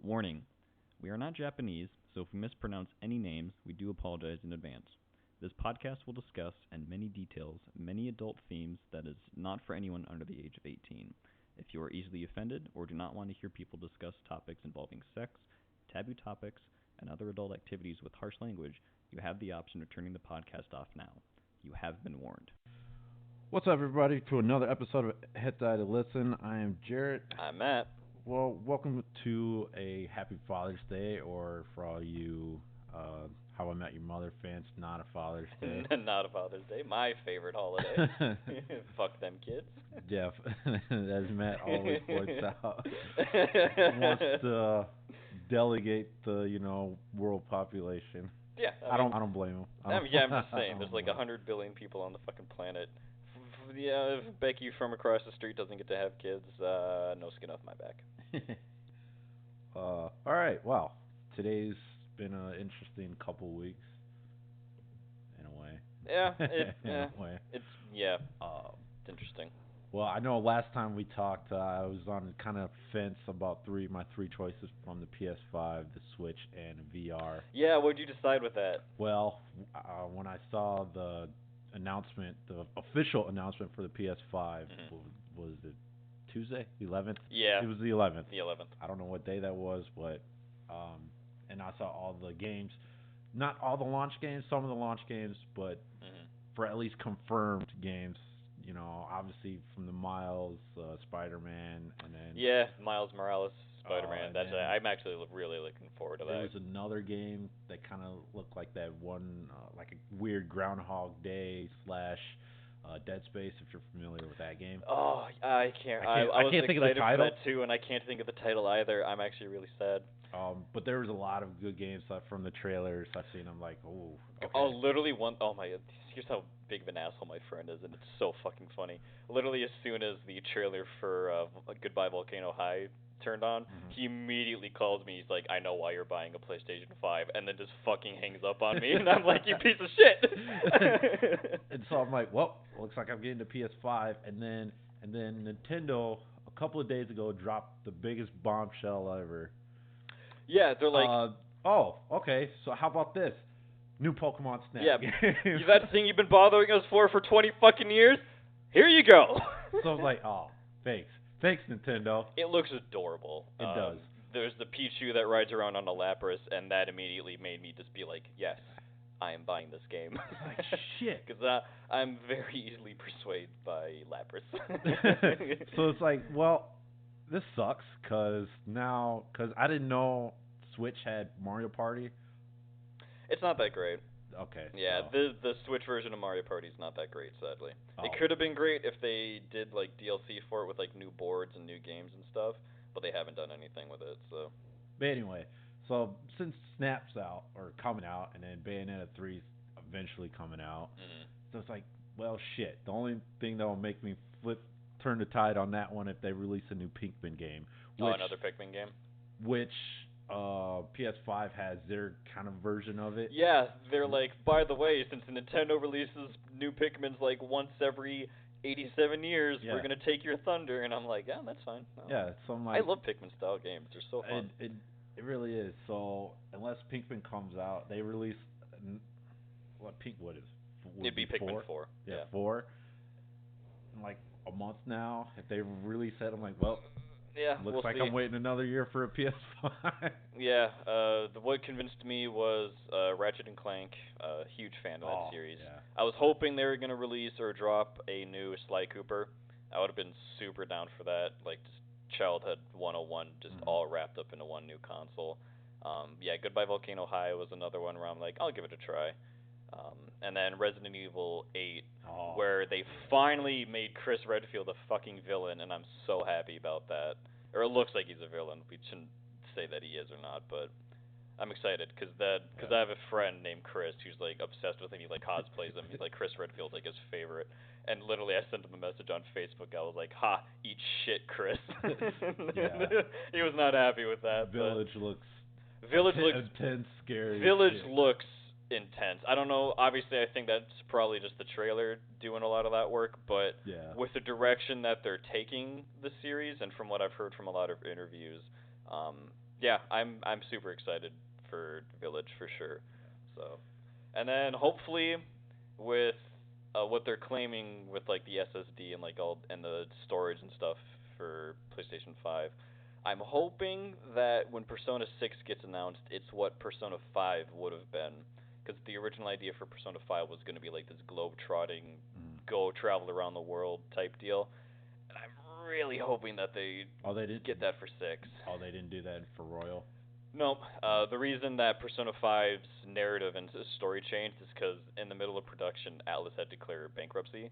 Warning: we are not Japanese, so if we mispronounce any names, we do apologize in advance. This podcast will discuss, in many details, many adult themes that is not for anyone under the age of 18. If you are easily offended or do not want to hear people discuss topics involving sex, taboo topics, and other adult activities with harsh language, you have the option of turning the podcast off now. You have been warned. What's up, everybody, to another episode of Hentai to Listen. I am Jarrett. I'm Matt. Well, welcome to a happy Father's Day, or for all you How I Met Your Mother fans, not a Father's Day. Not a Father's Day. My favorite holiday. Fuck them kids. Yeah, as Matt always points out, wants to delegate the world population. Yeah, I don't blame him. I'm just saying, there's like 100 billion people on the fucking planet. Yeah, if Becky from across the street doesn't get to have kids, no skin off my back. All right, well, today's been an interesting couple weeks, in a way. Yeah, in a way. It's interesting. Well, I know last time we talked, I was on kind of fence about my three choices from the PS5, the Switch, and VR. Yeah, what'd you decide with that? Well, when I saw the announcement, the official announcement for the PS5, was it Tuesday, the 11th? Yeah. It was the 11th. The 11th. I don't know what day that was, but and I saw all the games, not all the launch games, some of the launch games, but for at least confirmed games. Obviously from the Miles, Spider-Man, and then... Yeah, Miles Morales, Spider-Man. I'm actually really looking forward to that. There was another game that kind of looked like that one, like a weird Groundhog Day / Dead Space, if you're familiar with that game. Oh, I can't. I can't think of the title. For that too, and I can't think of the title either. I'm actually really sad. But there was a lot of good games from the trailers. I've seen them like, oh, okay. Oh, literally oh my, here's how big of an asshole my friend is, and it's so fucking funny. Literally, as soon as the trailer for Goodbye Volcano High turned on, he immediately calls me. He's like, I know why you're buying a PlayStation 5, and then just fucking hangs up on me, and I'm like, you piece of shit. And so I'm like, well, looks like I'm getting the PS5, and then Nintendo a couple of days ago dropped the biggest bombshell ever. Yeah, they're like, oh, okay, so how about this? New Pokemon Snap. Yeah, that thing you've been bothering us for 20 fucking years? Here you go. So I was like, oh, thanks. Thanks, Nintendo. It looks adorable. It does. There's the Pichu that rides around on a Lapras, and that immediately made me just be like, yes, I am buying this game. Like, shit. Because I'm very easily persuaded by Lapras. So it's like, well, this sucks, because I didn't know Switch had Mario Party. It's not that great. Okay. Yeah, so. the Switch version of Mario Party is not that great, sadly. Oh. It could have been great if they did like DLC for it with like new boards and new games and stuff, but they haven't done anything with it. So. But anyway, so since Snap's out or coming out, and then Bayonetta 3's eventually coming out, so it's like, well, shit. The only thing that will make me turn the tide on that one if they release a new Pikmin game. Another Pikmin game. Which PS5 has their kind of version of it. Yeah, they're like, by the way, since Nintendo releases new Pikmins like once every 87 years, we're going to take your thunder. And I'm like, yeah, that's fine. No. Yeah, so I'm like, I love Pikmin-style games. They're so fun. It really is. So, unless Pikmin comes out, they release... It'd be Pikmin 4. Yeah, 4. In like a month now. If they release it, I'm like, well... Yeah, looks like see. I'm waiting another year for a PS5. Yeah, what convinced me was Ratchet and Clank. Huge fan of that series. Yeah. I was hoping they were going to release or drop a new Sly Cooper. I would have been super down for that. Like, just childhood 101, just all wrapped up into one new console. Yeah, Goodbye Volcano High was another one where I'm like, I'll give it a try. And then Resident Evil 8, where they finally made Chris Redfield a fucking villain, and I'm so happy about that. Or it looks like he's a villain. We shouldn't say that he is or not, but I'm excited because I have a friend named Chris who's like obsessed with him. He like cosplays him. He's like Chris Redfield's like his favorite. And literally, I sent him a message on Facebook. I was like, "Ha, eat shit, Chris." He was not happy with that. Village looks intense, scary. Village looks intense. I don't know. Obviously, I think that's probably just the trailer doing a lot of that work. But with the direction that they're taking the series, and from what I've heard from a lot of interviews, yeah, I'm super excited for Village for sure. So, and then hopefully with what they're claiming with like the SSD and like all and the storage and stuff for PlayStation 5, I'm hoping that when Persona 6 gets announced, it's what Persona 5 would have been, because the original idea for Persona 5 was going to be like this globe-trotting, go travel around the world type deal, and I'm really hoping that they get that for 6. Oh, they didn't do that for Royal? Nope. The reason that Persona 5's narrative and story changed is because in the middle of production, Atlas had declared bankruptcy,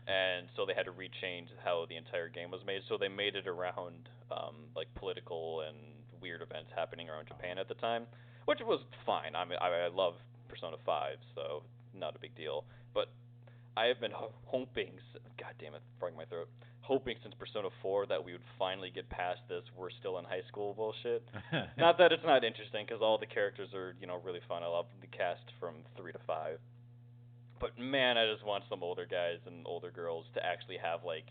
and so they had to rechange how the entire game was made. So they made it around like political and weird events happening around Japan at the time, which was fine. I mean, I love Persona 5, so not a big deal. But I have been hoping, God damn it, frog my throat, hoping since Persona 4 that we would finally get past this we're still in high school bullshit. Not that it's not interesting, because all the characters are, really fun. I love the cast from 3 to 5. But man, I just want some older guys and older girls to actually have, like,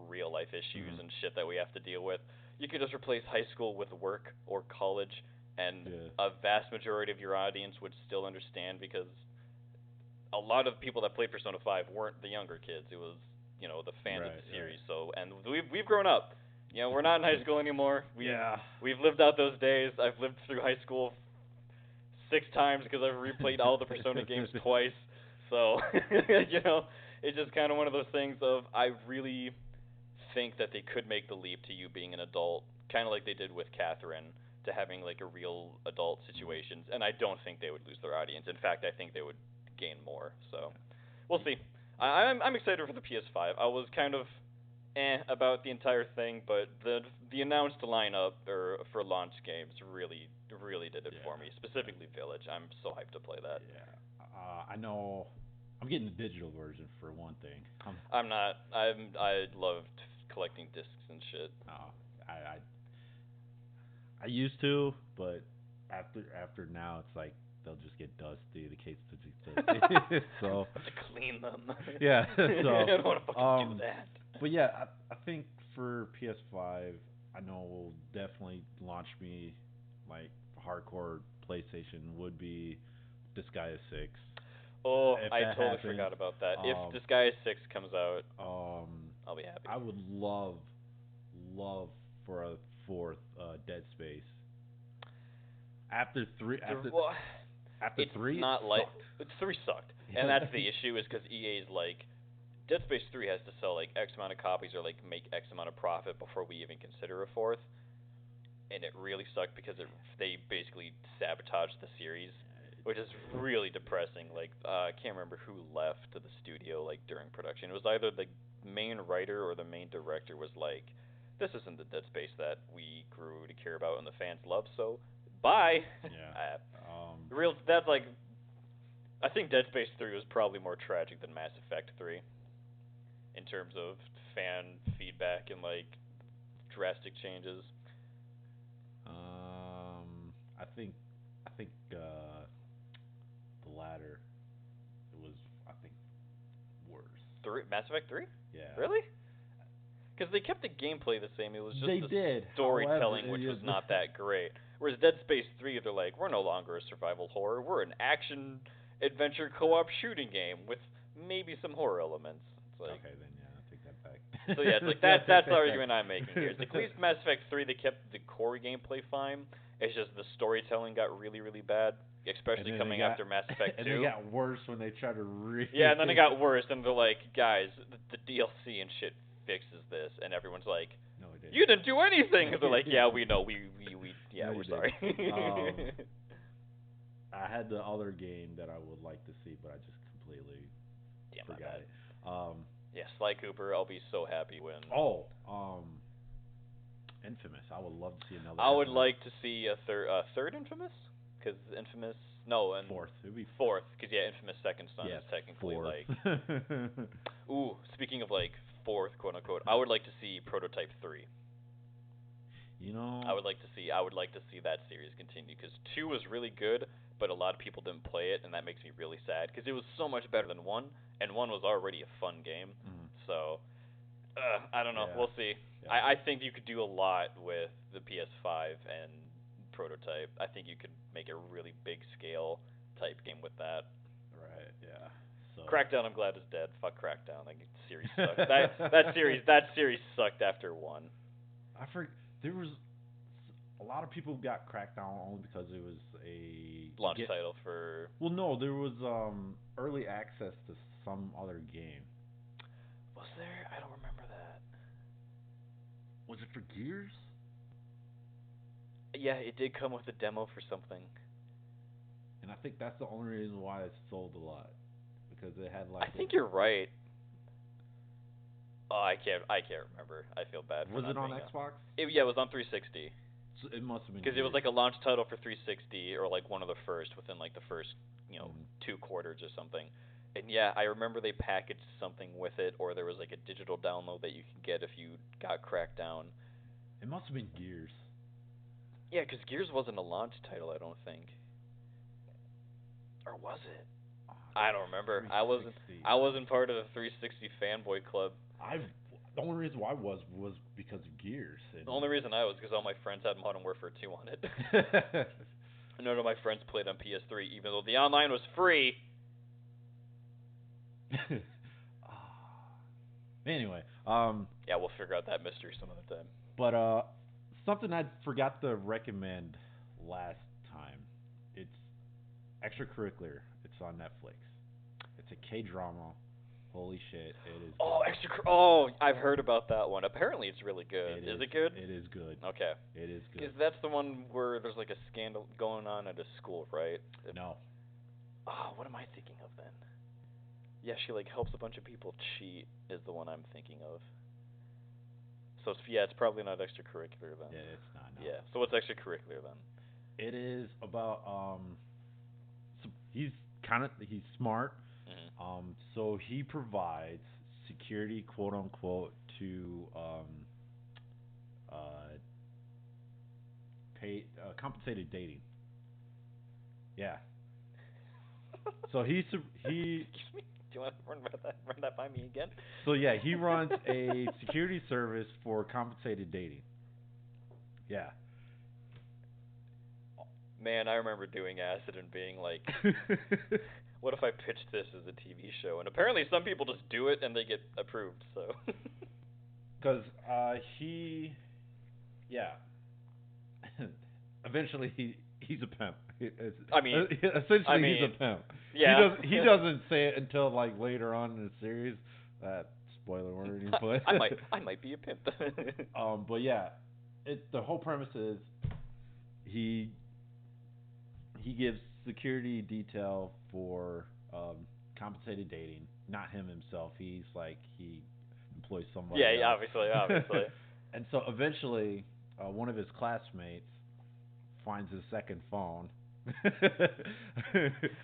real life issues and shit that we have to deal with. You could just replace high school with work or college, and a vast majority of your audience would still understand, because a lot of people that played Persona 5 weren't the younger kids. It was, the fans of the series. Right. So, and we've grown up. We're not in high school anymore. We've lived out those days. I've lived through high school 6 times because I've replayed all the Persona games twice. So, it's just kind of one of those things of, I really think that they could make the leap to you being an adult, kind of like they did with Catherine, to having like a real adult situations. And I don't think they would lose their audience. In fact, I think they would gain more. So, we'll see. I'm excited for the PS5. I was kind of about the entire thing, but the announced lineup for launch games really did it for me. Specifically Village. I'm so hyped to play that. Yeah. I know. I'm getting the digital version for one thing. I'm not. I loved collecting discs and shit. I used to, but after now it's like they'll just get dusty. The case will just get dusty. So to clean them. Yeah. So I don't want to fucking do that. But yeah, I think for PS5, I know will definitely launch me like hardcore PlayStation would be Disgaea 6. Oh, I totally forgot about that. If Disgaea 6 comes out, I'll be happy. I would love for a 4th Dead Space. After 3, it's 3, not like 3 sucked, and that's the issue is because EA's like, Dead Space 3 has to sell like X amount of copies or like make X amount of profit before we even consider a 4th, and it really sucked because they basically sabotaged the series, which is really depressing. Like I can't remember who left the studio like during production. It was either the main writer or the main director was like, this isn't the Dead Space that we grew to care about and the fans love, so bye. Yeah. That's like, I think Dead Space 3 was probably more tragic than Mass Effect 3 in terms of fan feedback and like drastic changes. I think the latter was worse. Mass Effect 3? Yeah. Really? Because they kept the gameplay the same. It was just storytelling, which was not that great. Whereas Dead Space 3, they're like, we're no longer a survival horror. We're an action adventure co-op shooting game with maybe some horror elements. It's like, okay, then yeah, I'll take that back. So yeah, it's like that's the argument I'm making here. It's like, at least Mass Effect 3, they kept the core gameplay fine. It's just the storytelling got really, really bad, especially coming after Mass Effect 2. And it got worse when they tried to Yeah, and then it got worse, and they're like, guys, the DLC and shit fixes this, and everyone's like, no, it didn't. You didn't do anything. And they're like, yeah, we know, we're sorry. I had the other game that I would like to see, but I just completely forgot it. Yeah, Sly Cooper, I'll be so happy when. Infamous. I would love to see another. I would like to see a third Infamous, because Infamous. No, and 4th. It'd be 4th, because Infamous Second Son is technically 4th. like. Ooh, speaking of like 4th, quote unquote, I would like to see Prototype 3. I would like to see that series continue, because 2 was really good, but a lot of people didn't play it, and that makes me really sad, because it was so much better than 1, and 1 was already a fun game. So, I don't know. We'll see. Yeah. I think you could do a lot with the PS5 and prototype. I think you could make a really big scale type game with that. Right. Yeah. So. Crackdown, I'm glad is dead. Fuck Crackdown. Like series sucked. that series sucked after 1. There was a lot of people got Crackdown only because it was a launch title for. Well, no, there was early access to some other game. Was there? I don't remember that. Was it for Gears? Yeah, it did come with a demo for something. And I think that's the only reason why it sold a lot, because it had like. I think you're right. Oh, I can't remember. I feel bad. Was it on Xbox? Yeah, it was on 360. So it must have been. Because it was like a launch title for 360, or like one of the first within like the first 2 quarters or something. And yeah, I remember they packaged something with it, or there was like a digital download that you could get if you got Crackdown. It must have been Gears. Yeah, because Gears wasn't a launch title, I don't think. Or was it? I don't remember. I wasn't part of the 360 fanboy club. The only reason why I was because of Gears. The only reason I was because all my friends had Modern Warfare 2 on it. None of my friends played on PS3, even though the online was free. Anyway, yeah, we'll figure out that mystery some other time. But something I forgot to recommend last time. It's extracurricular. It's on Netflix. It's a K-drama. Holy shit, it is. Oh, I've heard about that one. Apparently, it's really good. Is it good? It is good. Okay. It is good. Because that's the one where there's like a scandal going on at a school, right? No. Oh, what am I thinking of then? Yeah, she like helps a bunch of people cheat. Is the one I'm thinking of. So yeah, it's probably not extracurricular then. Yeah, it's not. No. Yeah. So what's extracurricular then? It is about he's smart. Mm-hmm. So he provides security, quote unquote, to compensated dating. Yeah. So he. Excuse me. Do you want to run that by me again? So yeah, he runs a security service for compensated dating. Yeah. Man, I remember doing acid and being like, what if I pitched this as a TV show? And apparently some people just do it and they get approved, so. Because eventually he's a pimp. Essentially he's a pimp. Yeah. He doesn't say it until like later on in the series. Spoiler warning, but I might be a pimp. But yeah, the whole premise is he gives security detail for compensated dating. Not him himself. He employs somebody. Yeah, else. obviously. And so eventually, one of his classmates finds his second phone.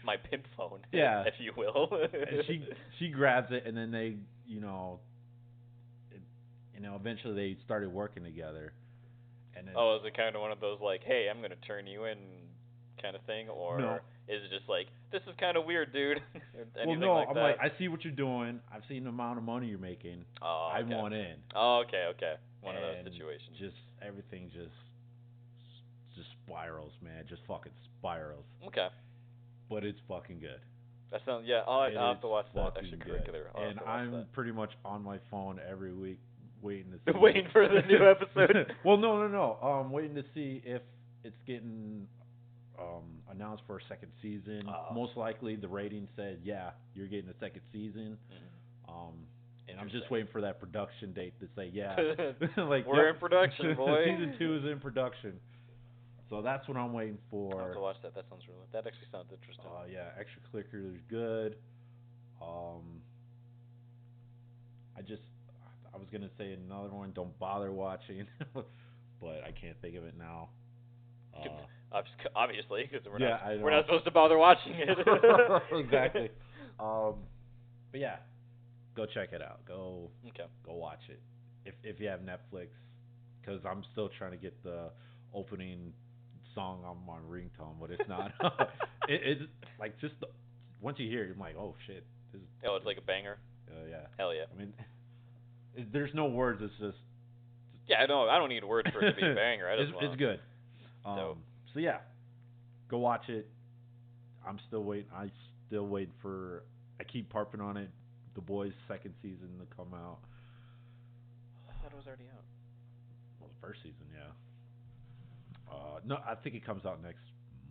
My pimp phone, yeah, if you will. And she grabs it, and then they, eventually they started working together. And then, is it kind of one of those like, hey, I'm gonna turn you in kind of thing, or no. Is it just like, this is kind of weird, dude? Well, no, I'm like, I see what you're doing. I've seen the amount of money you're making. Oh, okay. I want in. Oh, okay. One of those situations. Just everything just spirals, man. Just fucking spirals. Okay. But it's fucking good. That sounds, yeah. I'll have to watch that extracurricular. And I'm pretty much on my phone every week waiting to see. Waiting for the new episode. Well, no. I'm waiting to see if it's getting announced for a second season. Most likely, the rating said, yeah, you're getting a second season. Mm-hmm. And I'm just waiting for that production date to say, yeah. Like, we're in production, boy. Season 2 is in production. So that's what I'm waiting for. I'll have to watch that. That actually sounds interesting. Yeah, extracurricular is good. I was gonna say another one. Don't bother watching, but I can't think of it now. Obviously, because we're not supposed to bother watching it. Exactly. But yeah, go check it out. Go watch it if you have Netflix, because I'm still trying to get the opening song on my ringtone, but it's not. It's like just once you hear it, I'm like, oh shit. It's like a banger. Yeah. Hell yeah. I mean, there's no words. It's just. Yeah, I don't need words for it to be a banger. It's good. So yeah, go watch it. I'm still waiting. I still wait for. I keep harping on it. The Boys second season to come out. I thought it was already out. Well, the first season, yeah. No, I think it comes out next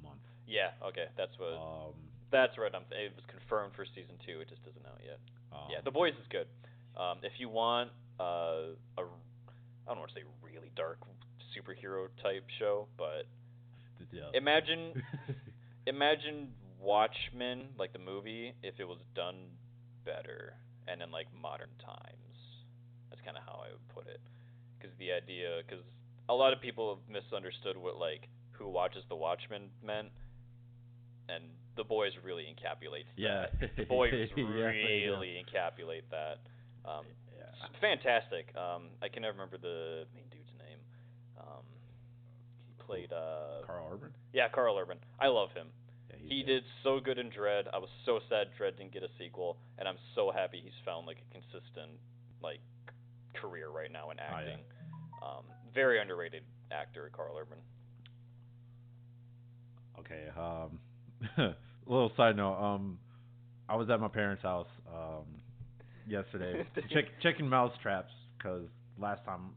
month. Yeah. Okay. That's what. That's right. It was confirmed for season 2. It just isn't out yet. Yeah. The Boys is good. If you want I don't want to say really dark superhero type show, but imagine Watchmen, like the movie, if it was done better and in like modern times. That's kind of how I would put it. Because a lot of people have misunderstood what like who watches the Watchmen meant, and the Boys really encapsulates that. The Boys really encapsulate that. It's fantastic. I can never remember the main dude's name. He played Carl Urban? Yeah, Carl Urban. I love him. Yeah, he did so good in Dredd. I was so sad Dredd didn't get a sequel, and I'm so happy he's found like a consistent like career right now in acting. Very underrated actor, Carl Urban. Okay. Little side note. I was at my parents' house yesterday checking mouse traps because last time,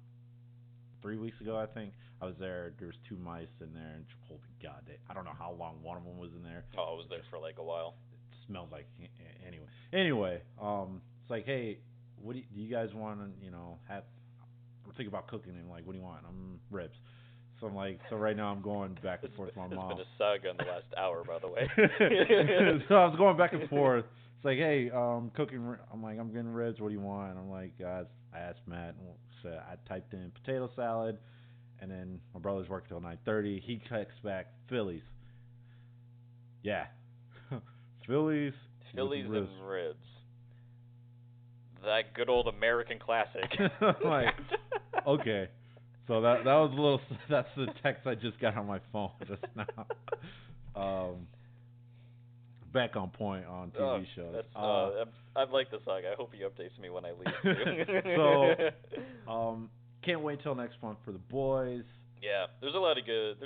3 weeks ago, I think I was there. There was 2 mice in there, and holy God, I don't know how long one of them was in there. Oh, I was there for like a while. It smelled like anyway. It's like, hey, what do you guys want to have? I'm thinking about cooking, and like, what do you want? I'm ribs. So I'm like, right now I'm going back and forth with my mom. It's been a saga in the last hour, by the way. So I was going back and forth. It's like, hey, cooking. I'm like, I'm getting ribs. What do you want? I'm like, guys, I asked Matt. So I typed in potato salad, and then my brother's working till 9:30. He texts back Phillies. Yeah, Phillies. Phillies and ribs. That good old American classic. Like, okay. So that was a little. That's the text I just got on my phone just now. Back on point on TV shows. I like the saga. I hope he updates me when I leave. So, can't wait till next month for The Boys. Yeah, there's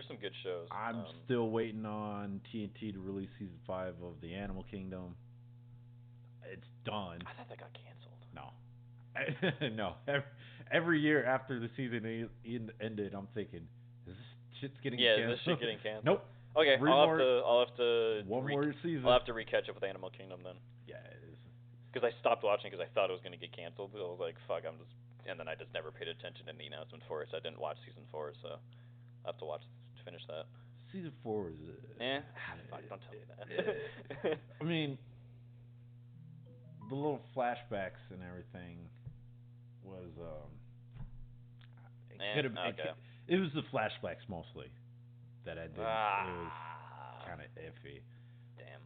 some good shows. I'm still waiting on TNT to release season 5 of The Animal Kingdom. It's done. I thought that got canceled. No. No. Every year after the season ended, I'm thinking, is this shit's getting canceled? Yeah, is this shit getting canceled? Nope. Okay, I'll have to one more season. I'll have to recatch up with Animal Kingdom then. Yeah, it is. Because I stopped watching because I thought it was going to get canceled. I was like, fuck, and then I just never paid attention to the announcement for it, so I didn't watch season 4, so I'll have to finish that. Season 4 is fuck, don't tell me that. I mean, the little flashbacks and everything was it was the flashbacks mostly that I did. It was kind of iffy. Damn.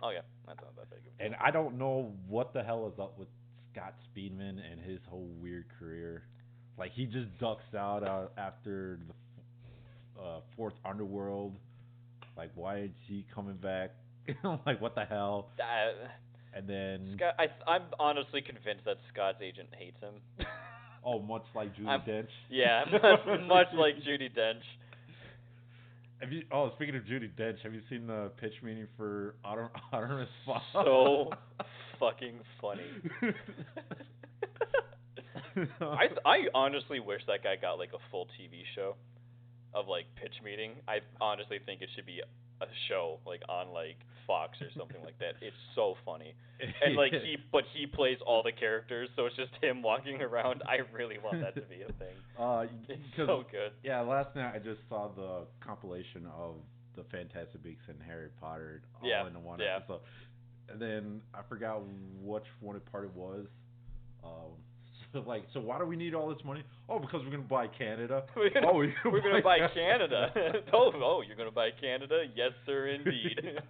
Oh yeah, that's not that big of a deal. And I don't know what the hell is up with Scott Speedman and his whole weird career. Like, he just ducks out after the 4th Underworld. Like, why is he coming back? Like, what the hell? And then Scott, I'm honestly convinced that Scott's agent hates him. Oh, much like Judi Dench. Yeah, much like Judi Dench. Speaking of Judi Dench, have you seen the pitch meeting for Artemis Fowl? So fucking funny. I honestly wish that guy got like a full TV show of like pitch meeting. I honestly think it should be a show like on like Fox or something like that. It's so funny, and like he plays all the characters, so it's just him walking around. I really want that to be a thing. It's so good. Yeah, last night I just saw the compilation of the Fantastic Beasts and Harry Potter all into one episode, and then I forgot which one part it was. So why do we need all this money? Oh, because we're gonna buy Canada. We're gonna buy Canada. Oh, you're gonna buy Canada? Yes, sir, indeed.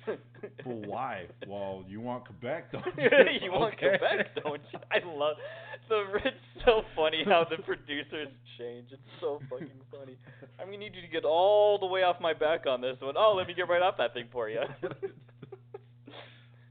But why? Well, you want Quebec, don't you? You want Quebec, don't you? I love it's so funny how the producers change. It's so fucking funny. I'm gonna need you to get all the way off my back on this one. Oh, let me get right off that thing for you.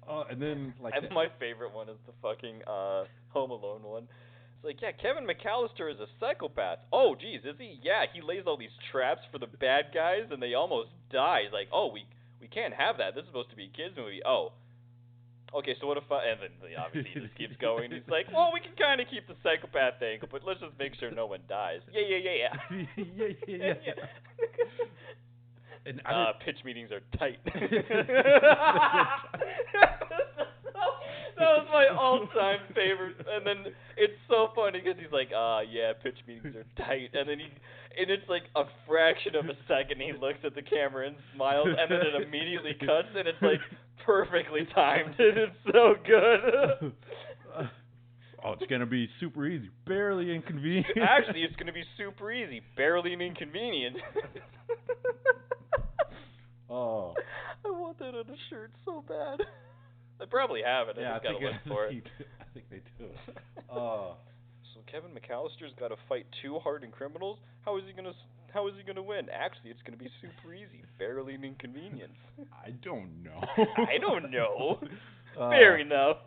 And then my favorite one is the fucking Home Alone one. It's like, yeah, Kevin McAllister is a psychopath. Oh, geez, is he? Yeah, he lays all these traps for the bad guys, and they almost die. He's like, oh, we can't have that. This is supposed to be a kids movie. Oh. Okay, so what if and then obviously he just keeps going. He's like, well, we can kind of keep the psychopath angle, but let's just make sure no one dies. Yeah. yeah. And pitch meetings are tight. That was my all-time favorite. And then it's so funny because he's like, yeah, pitch meetings are tight. And then and it's like a fraction of a second he looks at the camera and smiles, and then it immediately cuts, and it's like perfectly timed. It's so good. It's going to be super easy. Barely inconvenient. Actually, it's going to be super easy. Barely inconvenient. Oh. I want that on a shirt so bad. They probably have it. I just gotta look for it. I think they do. So Kevin McAllister's got to fight two hardened criminals. How is he gonna win? Actually, it's gonna be super easy. Barely an inconvenience. I don't know. I don't know. Fair enough.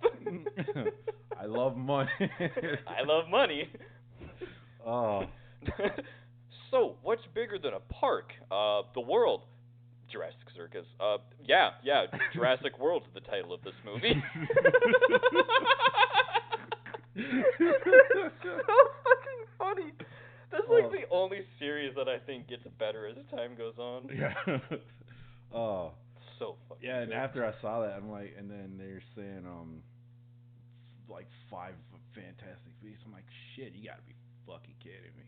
I love money. I love money. Oh. So, what's bigger than a park? The world. Jurassic Circus. Yeah, Jurassic World is the title of this movie. So fucking funny. That's like the only series that I think gets better as time goes on. Yeah. Oh. So fucking Yeah, and good. after I saw that, I'm like, and then they're saying, like 5 Fantastic Beasts. I'm like, shit, you gotta be fucking kidding me.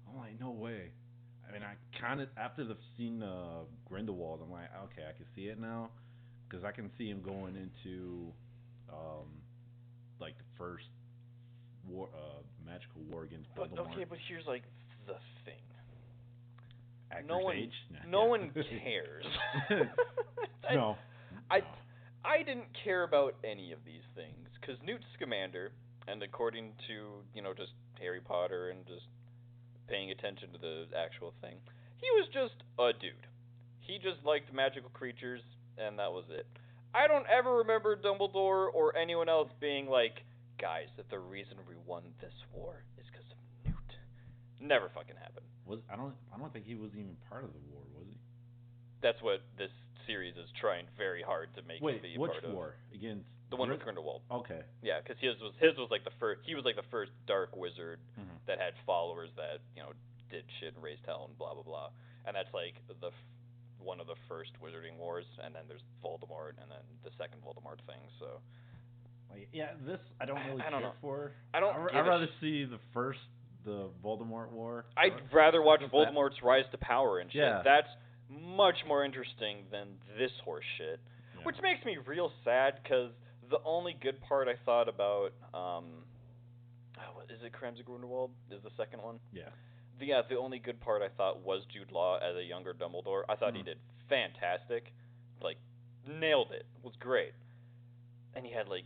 I'm like, no way. I mean, I kind of, after the scene Grindelwald, I'm like, okay, I can see it now, because I can see him going into, like the first war, magical war against Voldemort. Okay, but here's like the thing. Actor's No one, age? no one cares. No. I didn't care about any of these things, because Newt Scamander, and according to, just Harry Potter and just paying attention to the actual thing, he was just a dude. He just liked magical creatures, and that was it. I don't ever remember Dumbledore or anyone else being like, guys, that the reason we won this war is because of Newt. Never fucking happened. I don't think he was even part of the war, was he? That's what this series is trying very hard to make him be a part of. Which war? Against the one with Grindelwald. Okay. Yeah, because his was like the first. He was like the first dark wizard that had followers that did shit and raised hell and blah blah blah. And that's like one of the first wizarding wars. And then there's Voldemort, and then the second Voldemort thing. So. Yeah, this I don't really care for. I'd rather see the Voldemort war. I'd rather watch Voldemort's rise to power and shit. Yeah. That's much more interesting than this horse shit. Yeah. Which makes me real sad, because the only good part I thought about, is it Crimes of Grindelwald? Is the second one? Yeah. The only good part I thought was Jude Law as a younger Dumbledore. I thought he did fantastic. Like, nailed it. Was great. And he had like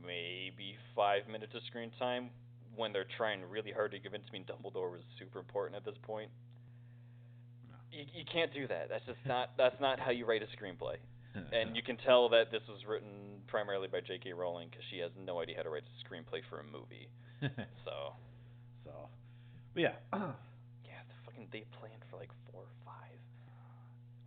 maybe 5 minutes of screen time when they're trying really hard to convince me Dumbledore was super important at this point. No. You can't do that. That's not how you write a screenplay. And you can tell that this was written primarily by J.K. Rowling, because she has no idea how to write a screenplay for a movie. So. But yeah. They planned for like 4 or 5.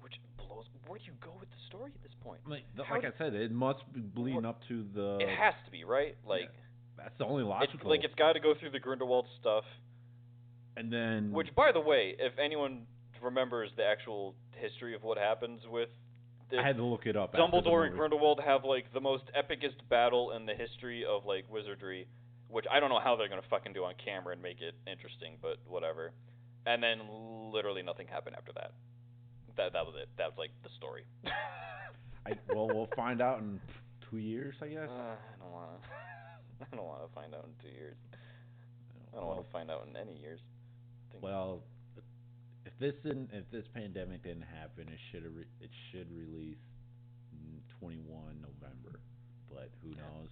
Which blows. Where do you go with the story at this point? Like I said, it must be bleeding up to the. It has to be, right? Like. Yeah, that's the only logical. It's got to go through the Grindelwald stuff. And then. Which, by the way, if anyone remembers the actual history of what happens with. I had to look it up. Dumbledore and Grindelwald have like the most epicest battle in the history of like wizardry, which I don't know how they're gonna fucking do on camera and make it interesting, but whatever. And then literally nothing happened after that. That was it. That was like the story. We'll find out in 2 years, I guess. I don't wanna find out in 2 years. I don't wanna find out in any years. Well, if this pandemic didn't happen, it should release 21 November, but who knows?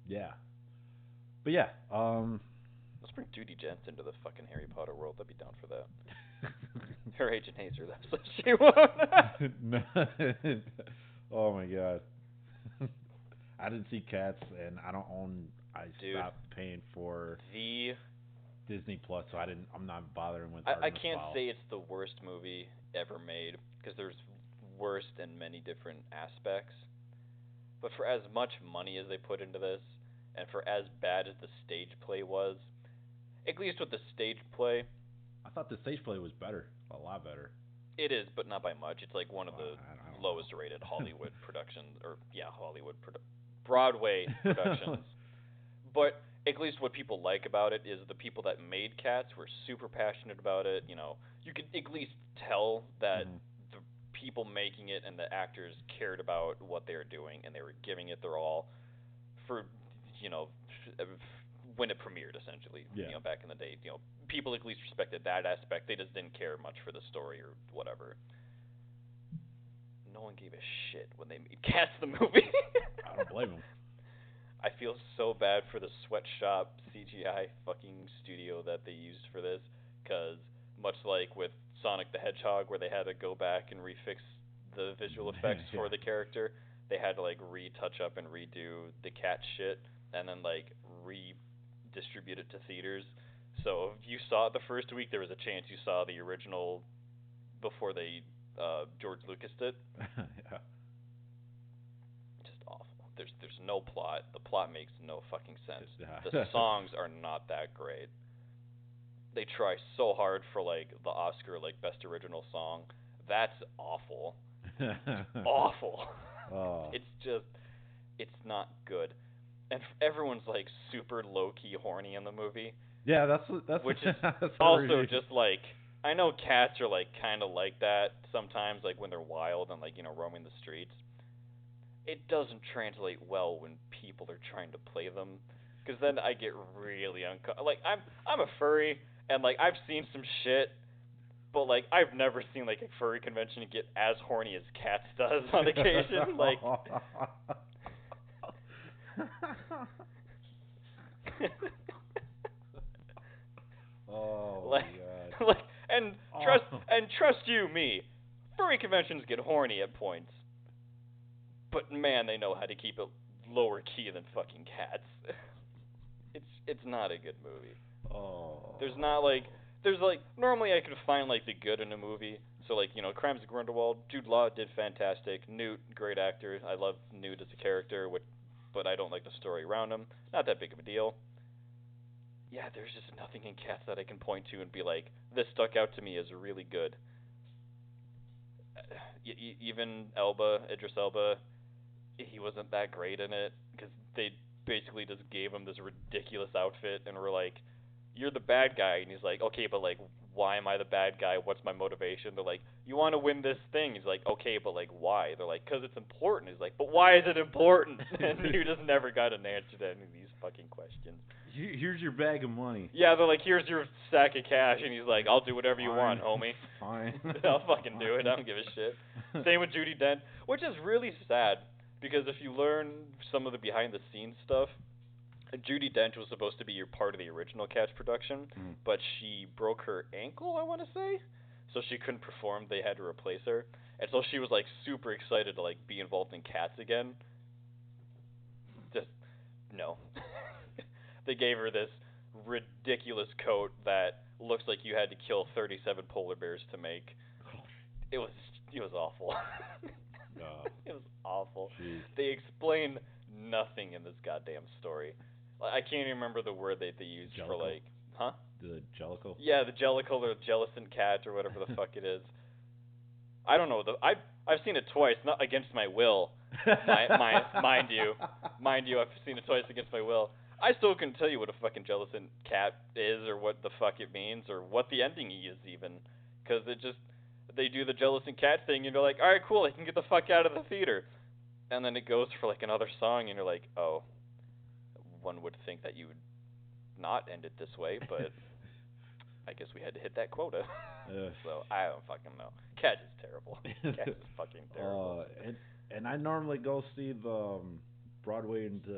Yeah. But yeah. Let's bring Judi Dench into the fucking Harry Potter world. I'd be down for that. Her agent hates her. That's what she wants. Oh my god. I didn't see Cats, and I I Dude, stopped paying for Disney Plus, so I'm not bothering with I Artemis can't Fowl. say it's the worst movie ever made, because there's worse in many different aspects. But for as much money as they put into this, and for as bad as the stage play was, at least with the stage play, I thought the stage play was better, a lot better. it is, but not by much. It's like one of the I don't lowest know. rated Hollywood productions, or Broadway productions. But at least what people like about it is the people that made Cats were super passionate about it. You know, you could at least tell that the people making it and the actors cared about what they were doing, and they were giving it their all for, you know, when it premiered, essentially. Yeah. You know, back in the day, you know, people at least respected that aspect. They just didn't care much for the story or whatever. No one gave a shit when they made Cats the movie. I don't blame them. I feel so bad for the sweatshop CGI fucking studio that they used for this, because much like with Sonic the Hedgehog, where they had to go back and refix the visual effects for the character, they had to like retouch up and redo the cat shit, and then like redistribute it to theaters. So if you saw it the first week, there was a chance you saw the original before they George Lucas did. Yeah. Just awful. There's no plot. The plot makes no fucking sense. Yeah. The songs are not that great. They try so hard for like the Oscar like best original song. That's awful. Awful. Oh. It's not good. And everyone's like super low key horny in the movie. Yeah, that's which is that's also just like, I know cats are like kind of like that sometimes, like when they're wild and like, you know, roaming the streets. It doesn't translate well when people are trying to play them, because then I get really like I'm a furry, and like I've seen some shit, but like I've never seen like a furry convention get as horny as Cats does on occasion. Like oh like, my God. like and trust you me, furry conventions get horny at points. But man, they know how to keep it lower key than fucking Cats. It's not a good movie. Oh. There's normally I could find like the good in a movie. So like, you know, Crimes of Grindelwald, Jude Law did fantastic. Newt, great actor. I love Newt as a character, but I don't like the story around him. Not that big of a deal. Yeah, there's just nothing in Cats that I can point to and be like, this stuck out to me as really good. Even Idris Elba, he wasn't that great in it, because they basically just gave him this ridiculous outfit and were like, you're the bad guy, and he's like, okay, but like, why am I the bad guy? What's my motivation? They're like, you want to win this thing. He's like, okay, but like, why? They're like, because it's important. He's like, but why is it important? And you just never got an answer to any of these fucking questions. Here's your bag of money. Yeah, they're like, here's your sack of cash, and he's like, I'll do whatever you want, homie. Fine. I'll fucking do it. I don't give a shit. Same with Judi Dench, which is really sad, because if you learn some of the behind-the-scenes stuff, Judi Dench was supposed to be part of the original Cats production, but she broke her ankle, I want to say, so she couldn't perform. They had to replace her, and so she was like super excited to like be involved in Cats again. Just no. They gave her this ridiculous coat that looks like you had to kill 37 polar bears to make. It was awful. It was awful. Geez. They explain nothing in this goddamn story. I can't even remember the word that they used Jellicle? for like, huh? The Jellicle? Yeah, the Jellicle or Jellicent cat or whatever the fuck it is. I don't know. I've seen it twice, not against my will. Mind you, I've seen it twice against my will. I still couldn't tell you what a fucking Jellicent cat is, or what the fuck it means, or what the ending is even, because they do the Jellicent cat thing, and you're like, all right, cool, I can get the fuck out of the theater, and then it goes for like another song, and you're like, oh, one would think that you would not end it this way, but I guess we had to hit that quota. So I don't fucking know. Cat is terrible. Cat is fucking terrible. And I normally go see the Broadway to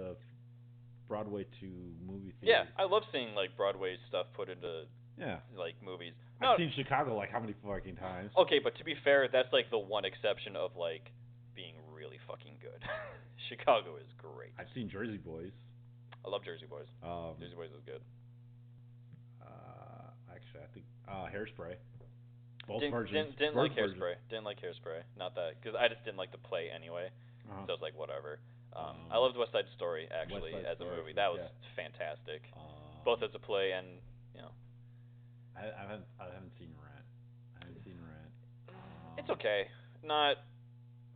movie theater. Yeah, I love seeing like Broadway stuff put into like movies. No, I've seen Chicago like how many fucking times? Okay, but to be fair, that's like the one exception of like being really fucking good. Chicago is great. I've seen Jersey Boys. I love Jersey Boys. Jersey Boys is good. Actually, I think Hairspray. Both Didn't versions. didn't Both like versions. Hairspray. Didn't like Hairspray. Not that, because I just didn't like the play anyway. So I was like, whatever. I loved West Side Story actually West Side as a Story, movie. That was yeah. fantastic. Both as a play and I haven't seen Rent. It's okay. Not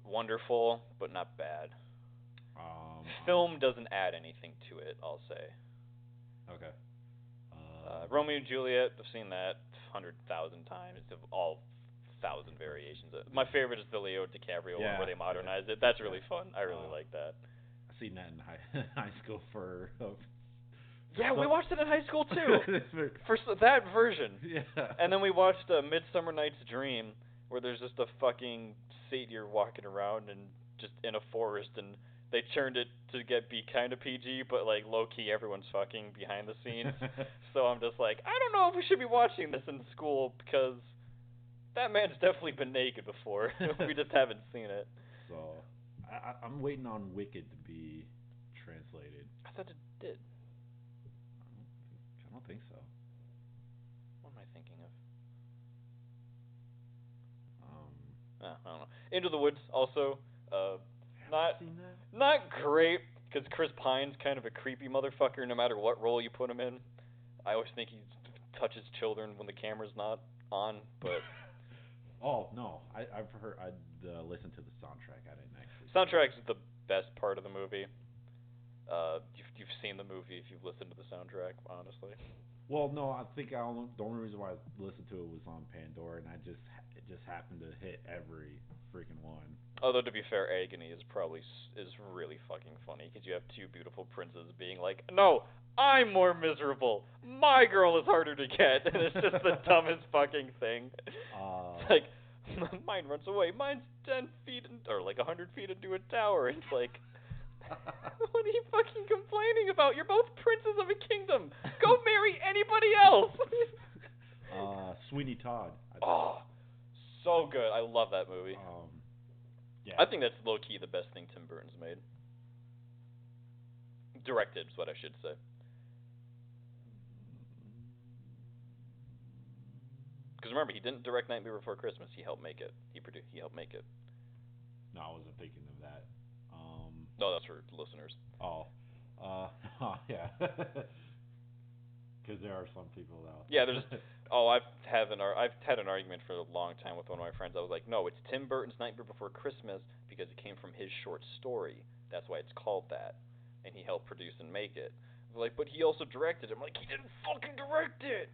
wonderful, but not bad. Film doesn't add anything to it, I'll say. Okay. Romeo and Juliet, I've seen that 100,000 times of all 1,000 variations. My favorite is the Leo DiCaprio one where they modernize it. That's really fun. I really like that. I've seen that in high school for. Yeah, we watched it in high school too. For that version. Yeah. And then we watched Midsummer Night's Dream, where there's just a fucking satyr walking around and just in a forest, and they turned it to be kind of PG, but like low key everyone's fucking behind the scenes. So I'm just like, I don't know if we should be watching this in school because that man's definitely been naked before. We just haven't seen it. So I'm waiting on Wicked to be translated. I thought it did. I don't think so. What am I thinking of? I don't know. Into the Woods also. Not great, because Chris Pine's kind of a creepy motherfucker no matter what role you put him in. I always think he touches children when the camera's not on, but... Oh, no. I've listened to the soundtrack. I didn't actually... Soundtrack's the best part of the movie. You've seen the movie if you've listened to the soundtrack, honestly. Well, no, I think the only reason why I listened to it was on Pandora, and it just happened to hit every freaking one. Although, to be fair, Agony is really fucking funny, because you have two beautiful princes being like, no, I'm more miserable. My girl is harder to get, and it's just the dumbest fucking thing. It's like, mine runs away. Mine's 10 feet, or like 100 feet into a tower. It's like, what are you fucking complaining about? You're both princes of a kingdom. Go marry anybody else. Sweeney Todd. Oh, so good. I love that movie. Yeah. I think that's low-key the best thing Tim Burton's made. Directed is what I should say. Because remember, he didn't direct Nightmare Before Christmas. He helped make it. He helped make it. No, I wasn't thinking of that. No, that's for listeners. Yeah. Because there are some people out. Yeah, there's. I've had an argument for a long time with one of my friends. I was like, no, it's Tim Burton's Nightmare Before Christmas because it came from his short story. That's why it's called that, and he helped produce and make it. They're like, but he also directed it. I'm like, he didn't fucking direct it.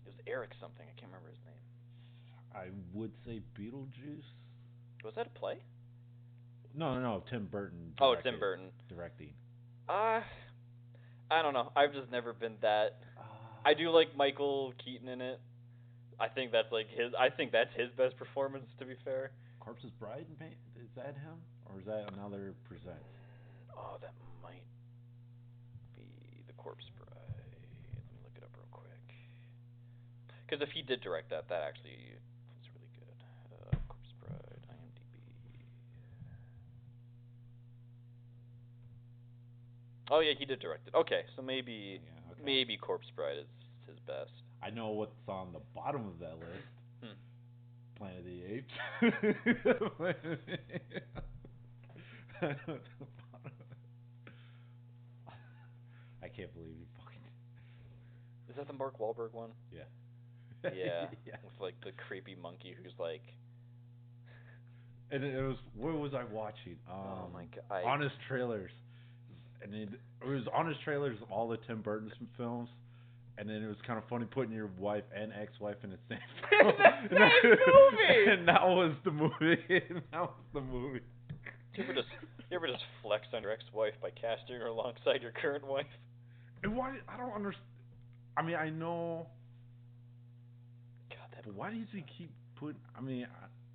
It was Eric something. I can't remember his name. I would say Beetlejuice. Was that a play? No, Tim Burton. Oh, Tim Burton directing. I don't know. I've just never been that. I do like Michael Keaton in it. I think that's his best performance, to be fair. Corpse's Bride? Is that him? Or is that another present? Oh, that might be the Corpse Bride. Let me look it up real quick. Because if he did direct that actually was really good. Corpse Bride, IMDb. Oh yeah, he did direct it. Okay, so maybe Corpse Bride is his best. I know what's on the bottom of that list. Planet of the Apes. I can't believe you fucking... Is that the Mark Wahlberg one? Yeah. Yeah. With like the creepy monkey who's like... And it was... What was I watching? Oh my god. Honest Trailers. And it was Honest Trailers of all the Tim Burton films. And then it was kind of funny putting your wife and ex-wife in the same film. movie! And that was the movie. You ever just flex on your ex-wife by casting her alongside your current wife? And why? I don't understand. I mean, I know. God, but why does he keep putting? I mean,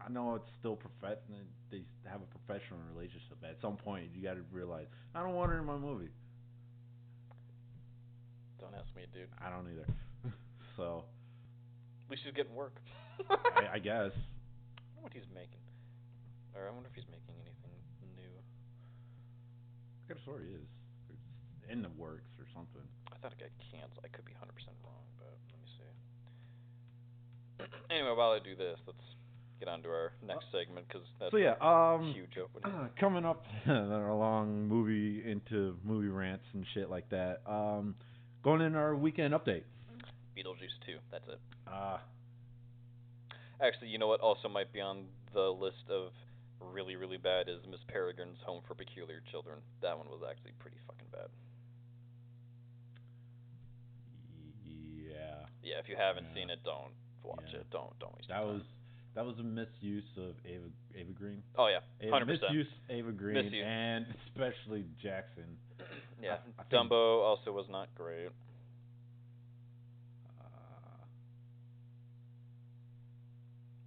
I know it's still professional. They have a professional relationship. At some point, you got to realize I don't want her in my movie. Don't ask me, dude. I don't either. So. At least he's getting work. I guess. I wonder what he's making. Or I wonder if he's making anything new. I guess he is. in the works or something. I thought it got canceled. I could be 100% wrong, but let me see. Anyway, while I do this, let's get on to our next segment because that's a huge opening. Coming up along into movie rants and shit like that. Going in our weekend update. Beetlejuice 2. That's it. Actually, you know what also might be on the list of really, really bad is Miss Peregrine's Home for Peculiar Children. That one was actually pretty fucking bad. Yeah. Yeah, if you haven't seen it, don't watch it. Don't waste your time. That was a misuse of Ava Green. Oh yeah, 100%. Misuse Ava Green and especially Jackson. Yeah, Dumbo also was not great.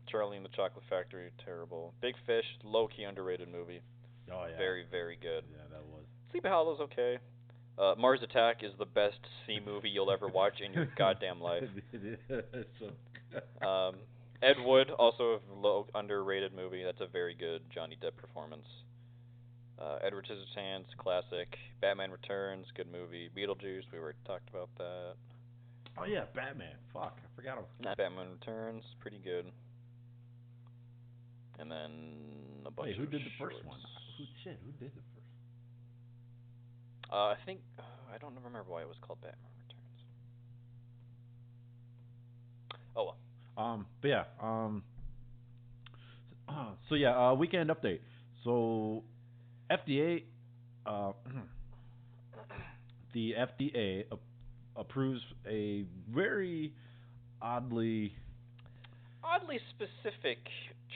Charlie and the Chocolate Factory, terrible. Big Fish, low-key underrated movie. Oh yeah. Very, very good. Yeah, that was. Sleepy Hollow's okay. Mars Attack is the best C movie you'll ever watch in your goddamn life. It is. Ed Wood, also a low underrated movie. That's a very good Johnny Depp performance. Edward Scissorhands, classic. Batman Returns, good movie. Beetlejuice, we already talked about that. Oh yeah, Batman. Fuck, I forgot him. Batman Returns, pretty good. And then a bunch of who did the shorts. first one? Who did the first? I think I don't remember why it was called Batman Returns. Oh well. But yeah. So yeah. Weekend update. So, FDA. The FDA approves a very oddly specific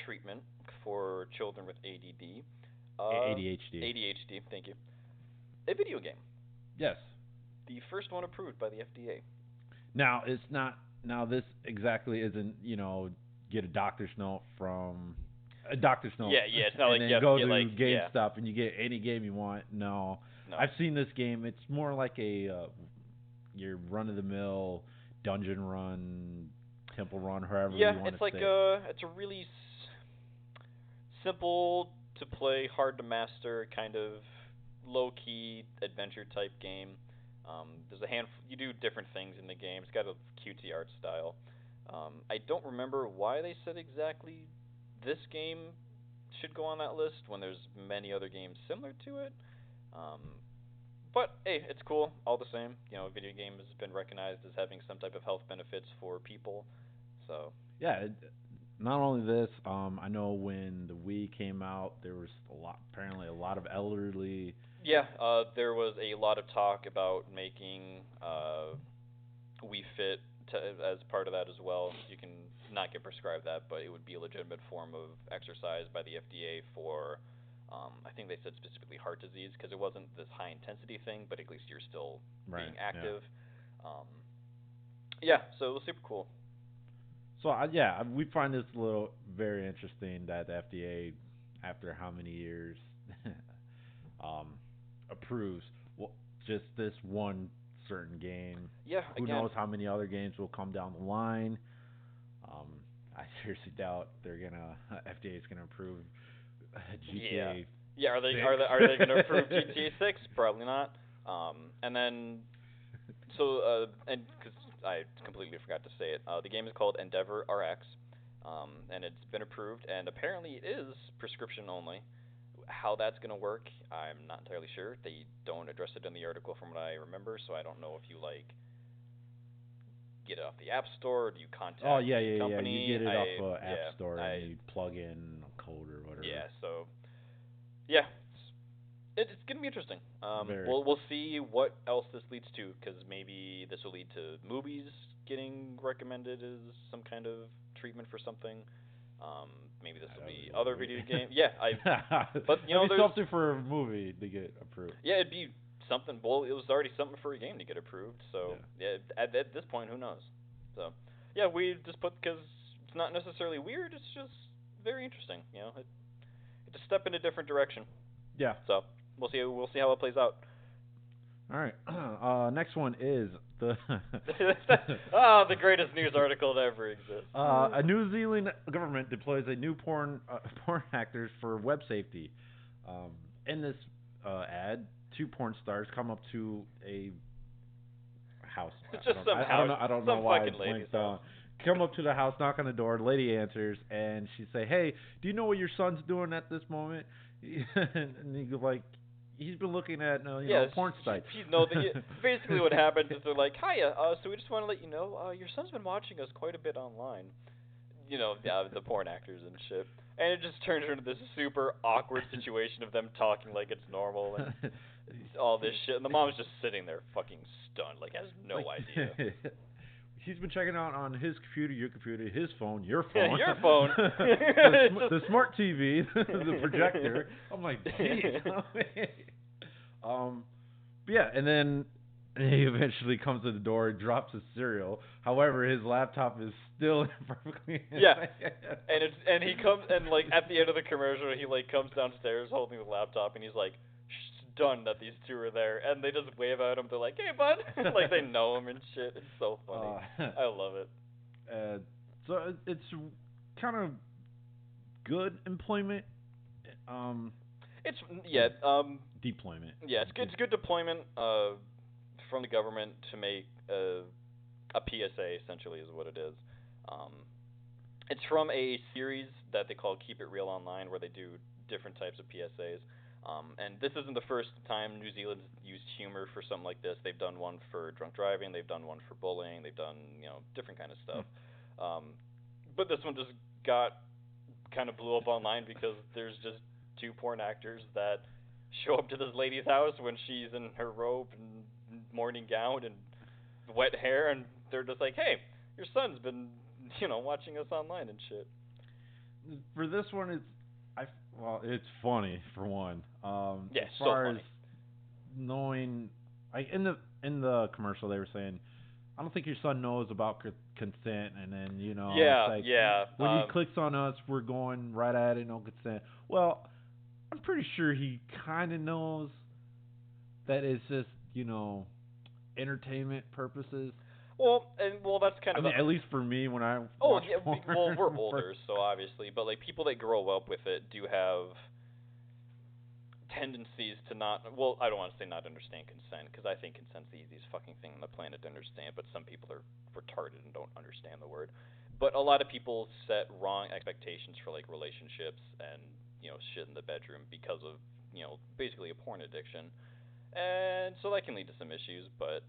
treatment for children with ADD. ADHD. ADHD. Thank you. A video game. Yes. The first one approved by the FDA. Now it's not. Now this exactly isn't. Get a doctor's note from a doctor's note. Yeah. It's not like and you then have go to to get GameStop and you get any game you want. No. I've seen this game. It's more like a your run of the mill dungeon run, temple run, however you want to say. Yeah, it's a really simple to play, hard to master kind of low-key adventure type game. There's a handful. You do different things in the game. It's got a cutesy art style. I don't remember why they said exactly this game should go on that list when there's many other games similar to it. But hey, it's cool all the same. A video game has been recognized as having some type of health benefits for people. So yeah. Not only this, I know when the Wii came out, there was apparently a lot of elderly. Yeah, there was a lot of talk about making Wii Fit as part of that as well. You can not get prescribed that, but it would be a legitimate form of exercise by the FDA for, I think they said specifically heart disease, because it wasn't this high intensity thing, but at least you're still being active. Yeah, so it was super cool. So we find this very interesting that the FDA, after how many years, approves just this one certain game. Yeah, Who knows how many other games will come down the line? I seriously doubt FDA is gonna approve GTA. Yeah. Are they gonna approve GTA 6? Probably not. And then and because I completely forgot to say it, the game is called Endeavor RX, and it's been approved, and apparently it is prescription only. How that's going to work, I'm not entirely sure. They don't address it in the article from what I remember, so I don't know if you get it off the App Store, or do you contact the company? You get it off App Store and you plug in a code or whatever. Yeah, so it's going to be interesting. We'll see what else this leads to, because maybe this will lead to movies getting recommended as some kind of treatment for something. Maybe this will be other video games. Yeah, but there's something for a movie to get approved. Yeah, it'd be something. Well, it was already something for a game to get approved. So at this point, who knows? So yeah, we just put, because it's not necessarily weird. It's just very interesting. It's a step in a different direction. Yeah. So we'll see how it plays out. All right. Next one is the the greatest news article that ever exists. A New Zealand government deploys a new porn actors for web safety. In this ad, two porn stars come up to a house. It's just some house. I don't some know why fucking I lady's blanked house. on. Come up to the house, knock on the door. Lady answers, and she say, "Hey, do you know what your son's doing at this moment?" And he goes like, "He's been looking at porn sites." Basically, what happens is they're like, "Hiya, so we just want to let you know, your son's been watching us quite a bit online." The porn actors and shit. And it just turns into this super awkward situation of them talking like it's normal and all this shit. And the mom's just sitting there fucking stunned, like has no idea. He's been checking out on his computer, your computer, his phone, your phone. Your phone. the smart TV, the projector. I'm like, geez. Yeah, and then he eventually comes to the door, drops his cereal. However, his laptop is still perfectly. Yeah, and he comes and like at the end of the commercial, he like comes downstairs holding the laptop, and he's like stunned that these two are there, and they just wave at him. They're like, "Hey, bud," like they know him and shit. It's so funny. I love it. So it's kind of good employment. It's deployment. Yeah, it's good. It's good deployment from the government to make a PSA. Essentially, is what it is. It's from a series that they call Keep It Real Online, where they do different types of PSAs. And this isn't the first time New Zealand's used humor for something like this. They've done one for drunk driving. They've done one for bullying. They've done different kind of stuff. But this one just kind of blew up online because there's just two porn actors that show up to this lady's house when she's in her robe and morning gown and wet hair, and they're just like, "Hey, your son's been watching us online and shit." For this one, it's funny for one. Yeah, as so far funny. as knowing, like in the commercial, they were saying, "I don't think your son knows about consent," and then Yeah, it's like, yeah. when he clicks on us, we're going right at it, no consent. Well, I'm pretty sure he kind of knows that it's just entertainment purposes. Well, that's kind of. at least for me when I. Oh watch yeah, porn. well we're older, so obviously, but like people that grow up with it do have tendencies to not. Well, I don't want to say not understand consent, because I think consent's the easiest fucking thing on the planet to understand. But some people are retarded and don't understand the word. But a lot of people set wrong expectations for like relationships and shit in the bedroom because of basically a porn addiction, and so that can lead to some issues. But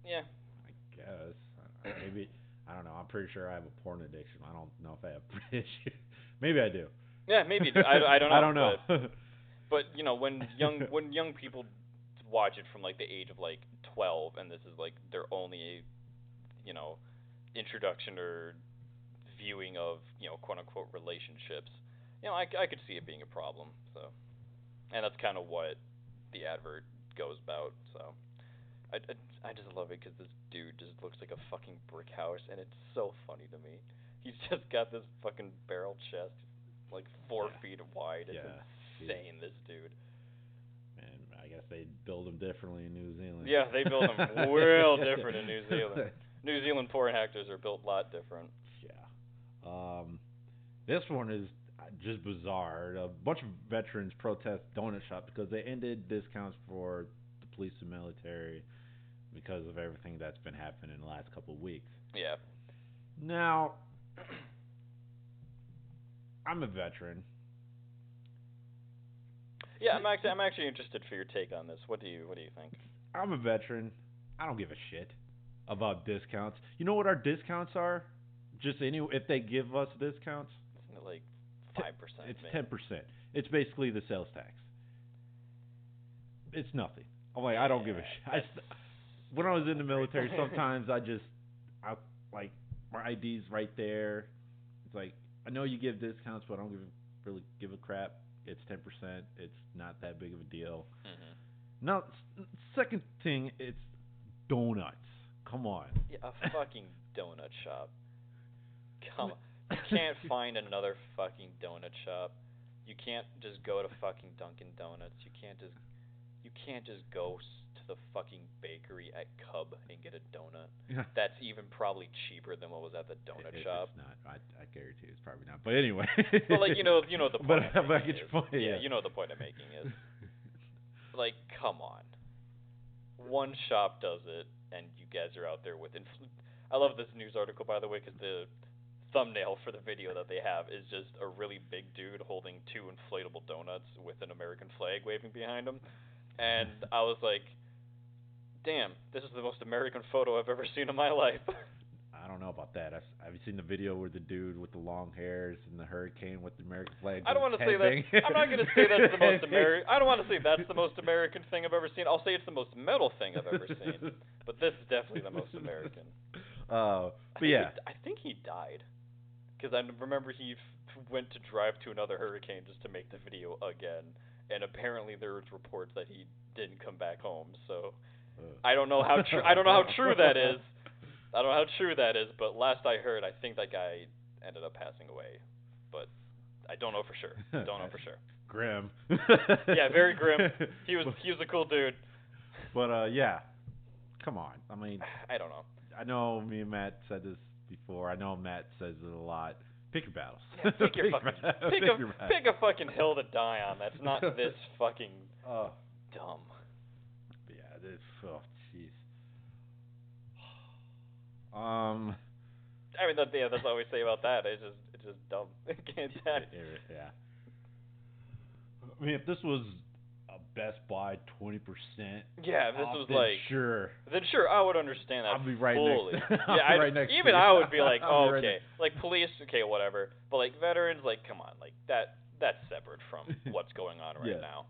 yeah. I guess. Maybe. I don't know. I'm pretty sure I have a porn addiction. I don't know if I have issues. Maybe I do. Yeah, maybe. I don't know. I don't know. But when young people watch it from like the age of like 12, and this is like their only introduction or viewing of quote unquote relationships, I could see it being a problem. So, and that's kind of what the advert goes about. So. I just love it because this dude just looks like a fucking brick house, and it's so funny to me. He's just got this fucking barrel chest, like 4 feet wide. It's insane, this dude. And I guess they build them differently in New Zealand. Yeah, they build them real different in New Zealand. New Zealand porn actors are built a lot different. Yeah. This one is just bizarre. A bunch of veterans protest donut shop because they ended discounts for the police and military because of everything that's been happening in the last couple of weeks. Yeah. Now, I'm a veteran. Yeah, I'm actually interested for your take on this. What do you think? I'm a veteran. I don't give a shit about discounts. You know what our discounts are? Just if they give us discounts, isn't it like 5%? It's 10%. It's basically the sales tax. It's nothing. I'm like, I don't give a shit. When I was in the military, sometimes I like my ID's right there. It's like, I know you give discounts, but I don't really give a crap. It's 10%. It's not that big of a deal. Mm-hmm. Now, second thing, it's donuts. Come on. Yeah, a fucking donut shop. Come on. You can't find another fucking donut shop. You can't just go to fucking Dunkin' Donuts. You can't just go to the fucking bakery at Cub and get a donut. That's even probably cheaper than what was at the donut shop. It's not. I guarantee it's probably not. But anyway. Well, like you know the point. But I get your point. Yeah, you know the point I'm making is. like, come on. One shop does it, and you guys are out there with I love this news article, by the way, because the thumbnail for the video that they have is just a really big dude holding 2 inflatable donuts with an American flag waving behind him. And I was like, damn, this is the most American photo I've ever seen in my life. I don't know about that. Have you seen the video where the dude with the long hairs and the hurricane with the American flag? I don't want to say that. I'm not going to say that's the most American. I don't want to say that's the most American thing I've ever seen. I'll say it's the most metal thing I've ever seen. But this is definitely the most American. But yeah, I think he died, because I remember he went to drive to another hurricane just to make the video again, and apparently there was reports that he didn't come back home. So I don't know how true. I don't know how true that is. I don't know how true that is, but last I heard, I think that guy ended up passing away. But I don't know for sure. Grim. Yeah, very grim. He was a cool dude. But yeah, come on. I mean, I don't know. I know me and Matt said this before. I know Matt says it a lot. Pick your battles. Yeah, pick a fucking hill to die on. That's not this fucking dumb. Yeah, this. Oh, jeez. I mean, that's all we say about that. It's just dumb. Yeah. I mean, if this was a Best Buy 20%. Yeah, if this was like. Sure. Then sure, I would understand that. I'll be right fully. next. Even I would be like, oh, okay, like police, okay, whatever. But like veterans, like, come on, like that's separate from what's going on right now.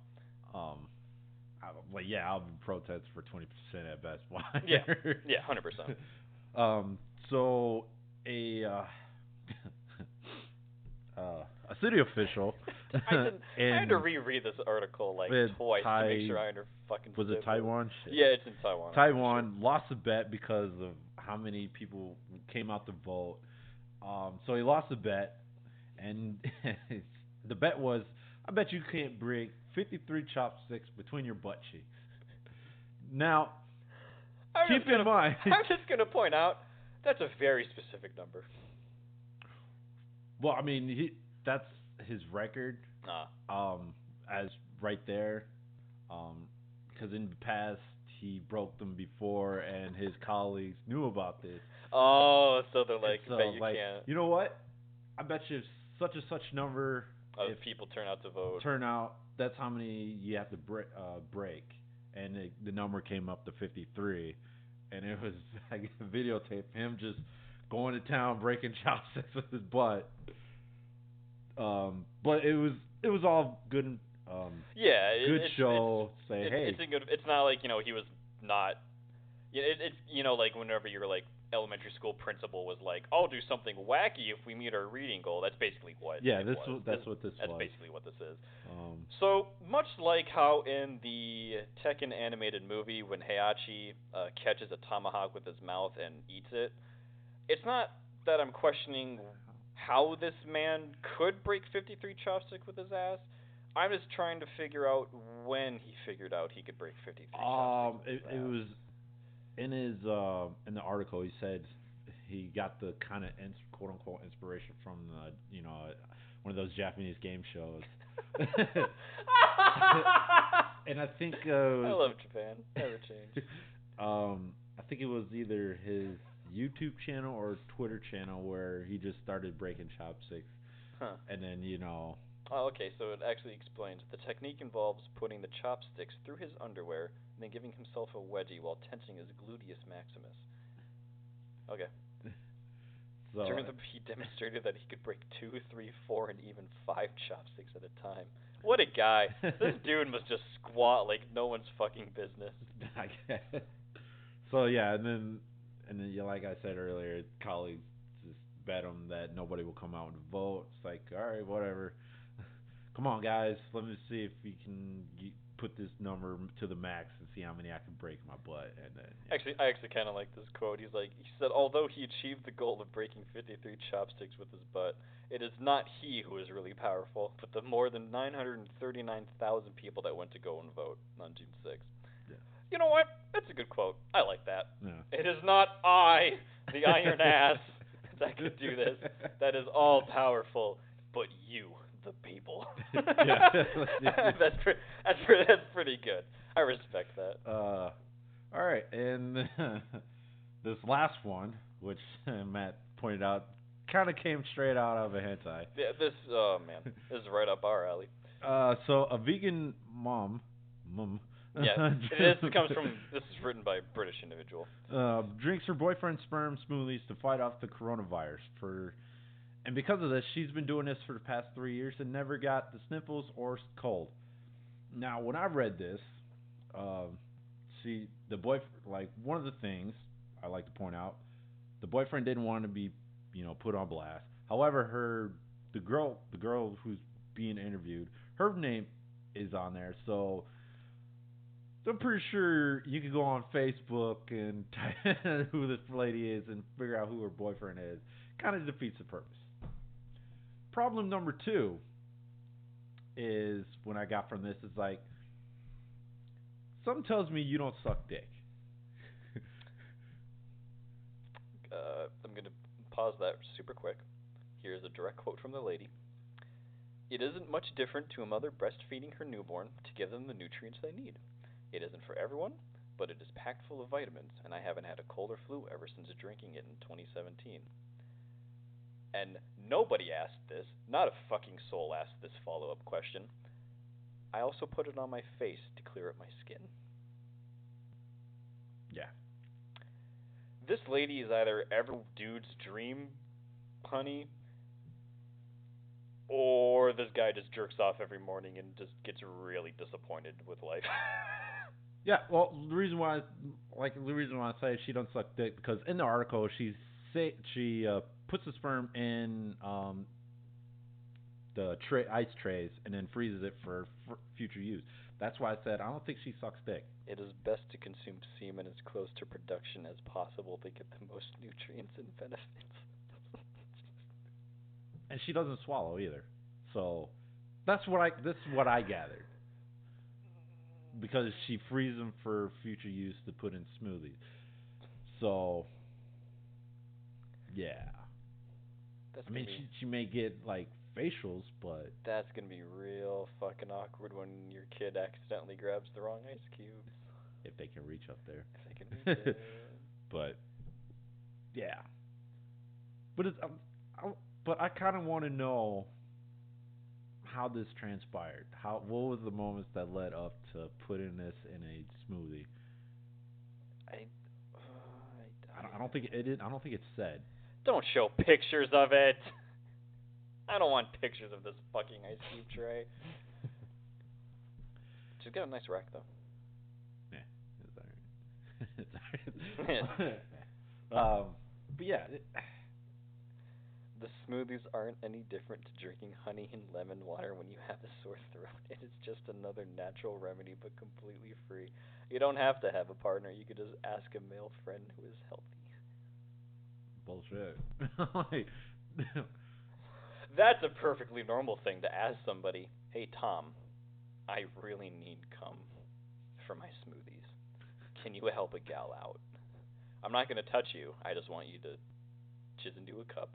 I'll be protesting for 20% at Best Buy. Yeah, 100%. So a city official. I had to reread this article like twice to make sure I fucking. Was it Taiwan? Shit. Yeah, it's in Taiwan. Taiwan lost a bet because of how many people came out to vote. So he lost the bet, and the bet was, I bet you can't break 53 chopsticks between your butt cheeks. Now, keep in mind. I'm just gonna point out that's a very specific number. Well, I mean, that's his record. As right there, because in the past he broke them before, and his colleagues knew about this. Oh, so they're like, so, bet you can't. You know what? I bet you such and such number of people turn out to vote. That's how many you have to break, and the number came up to 53, and it was like a videotape him just going to town breaking chopsticks with his butt. But it was all good. Good show. It's not like it's not. It's like whenever you're like elementary school principal was like, I'll do something wacky if we meet our reading goal. That's basically what. Yeah, that's what this was. That's basically what this is. So much like how in the Tekken animated movie when Heihachi catches a tomahawk with his mouth and eats it, it's not that I'm questioning how this man could break 53 chopsticks with his ass. I'm just trying to figure out when he figured out he could break 53 chopsticks. It was in his in the article. He said he got the kind of quote unquote inspiration from one of those Japanese game shows. And I think I love Japan. Never change. I think it was either his YouTube channel or Twitter channel where he just started breaking chopsticks. And then Oh, okay, so it actually explains the technique involves putting the chopsticks through his underwear and then giving himself a wedgie while tensing his gluteus maximus. Okay. So, he demonstrated that he could break 2, 3, 4, and even 5 chopsticks at a time. What a guy. This dude must just squat like no one's fucking business. I guess. So yeah, and then like I said earlier, colleagues just bet him that nobody will come out and vote. It's like, all right, whatever. Come on, guys. Let me see if we can put this number to the max and see how many I can break my butt. And then, I actually kind of like this quote. He said, although he achieved the goal of breaking 53 chopsticks with his butt, it is not he who is really powerful, but the more than 939,000 people that went to go and vote on June 6th. Yeah. You know what? That's a good quote. I like that. Yeah. It is not I, the iron ass, that could do this. That is all powerful, but you, the people. Yeah. That's pretty good. I respect that. All right, and this last one, which Matt pointed out, kind of came straight out of a hentai. Yeah, oh man, this is right up our alley. So a vegan mom. Yeah, this is written by a British individual. Drinks her boyfriend's sperm smoothies to fight off the coronavirus. And because of this, she's been doing this for the past 3 years and never got the sniffles or cold. Now, when I read this, one of the things I like to point out, the boyfriend didn't want to be, put on blast. However, the girl who's being interviewed, her name is on there, so I'm pretty sure you can go on Facebook and type who this lady is and figure out who her boyfriend is. Kind of defeats the purpose. Problem number 2 is when I got from this is like, something tells me you don't suck dick. I'm going to pause that super quick. Here's a direct quote from the lady. It isn't much different to a mother breastfeeding her newborn to give them the nutrients they need. It isn't for everyone, but it is packed full of vitamins, and I haven't had a cold or flu ever since drinking it in 2017. And nobody asked this, not a fucking soul asked this follow-up question. I also put it on my face to clear up my skin. Yeah. This lady is either every dude's dream honey, or this guy just jerks off every morning and just gets really disappointed with life. Yeah, well, the reason why I say she don't suck dick, because in the article she puts the sperm in the ice trays and then freezes it for future use. That's why I said I don't think she sucks dick. It is best to consume semen as close to production as possible to get the most nutrients and benefits. And she doesn't swallow either. So this is what I gathered. Because she freezes them for future use to put in smoothies. So yeah. She may get like facials, but that's gonna be real fucking awkward when your kid accidentally grabs the wrong ice cubes. If they can reach up there. If they can reach it. But yeah. But I kind of want to know how this transpired. What was the moments that led up to putting this in a smoothie? I don't think it's said. Don't show pictures of it. I don't want pictures of this fucking ice cube tray. She's got a nice rack though. Yeah, it's alright. But yeah. The smoothies aren't any different to drinking honey and lemon water when you have a sore throat. It is just another natural remedy, but completely free. You don't have to have a partner. You could just ask a male friend who is healthy. Bullshit. That's a perfectly normal thing to ask somebody. Hey, Tom, I really need cum for my smoothies. Can you help a gal out? I'm not going to touch you. I just want you to jizz into a cup,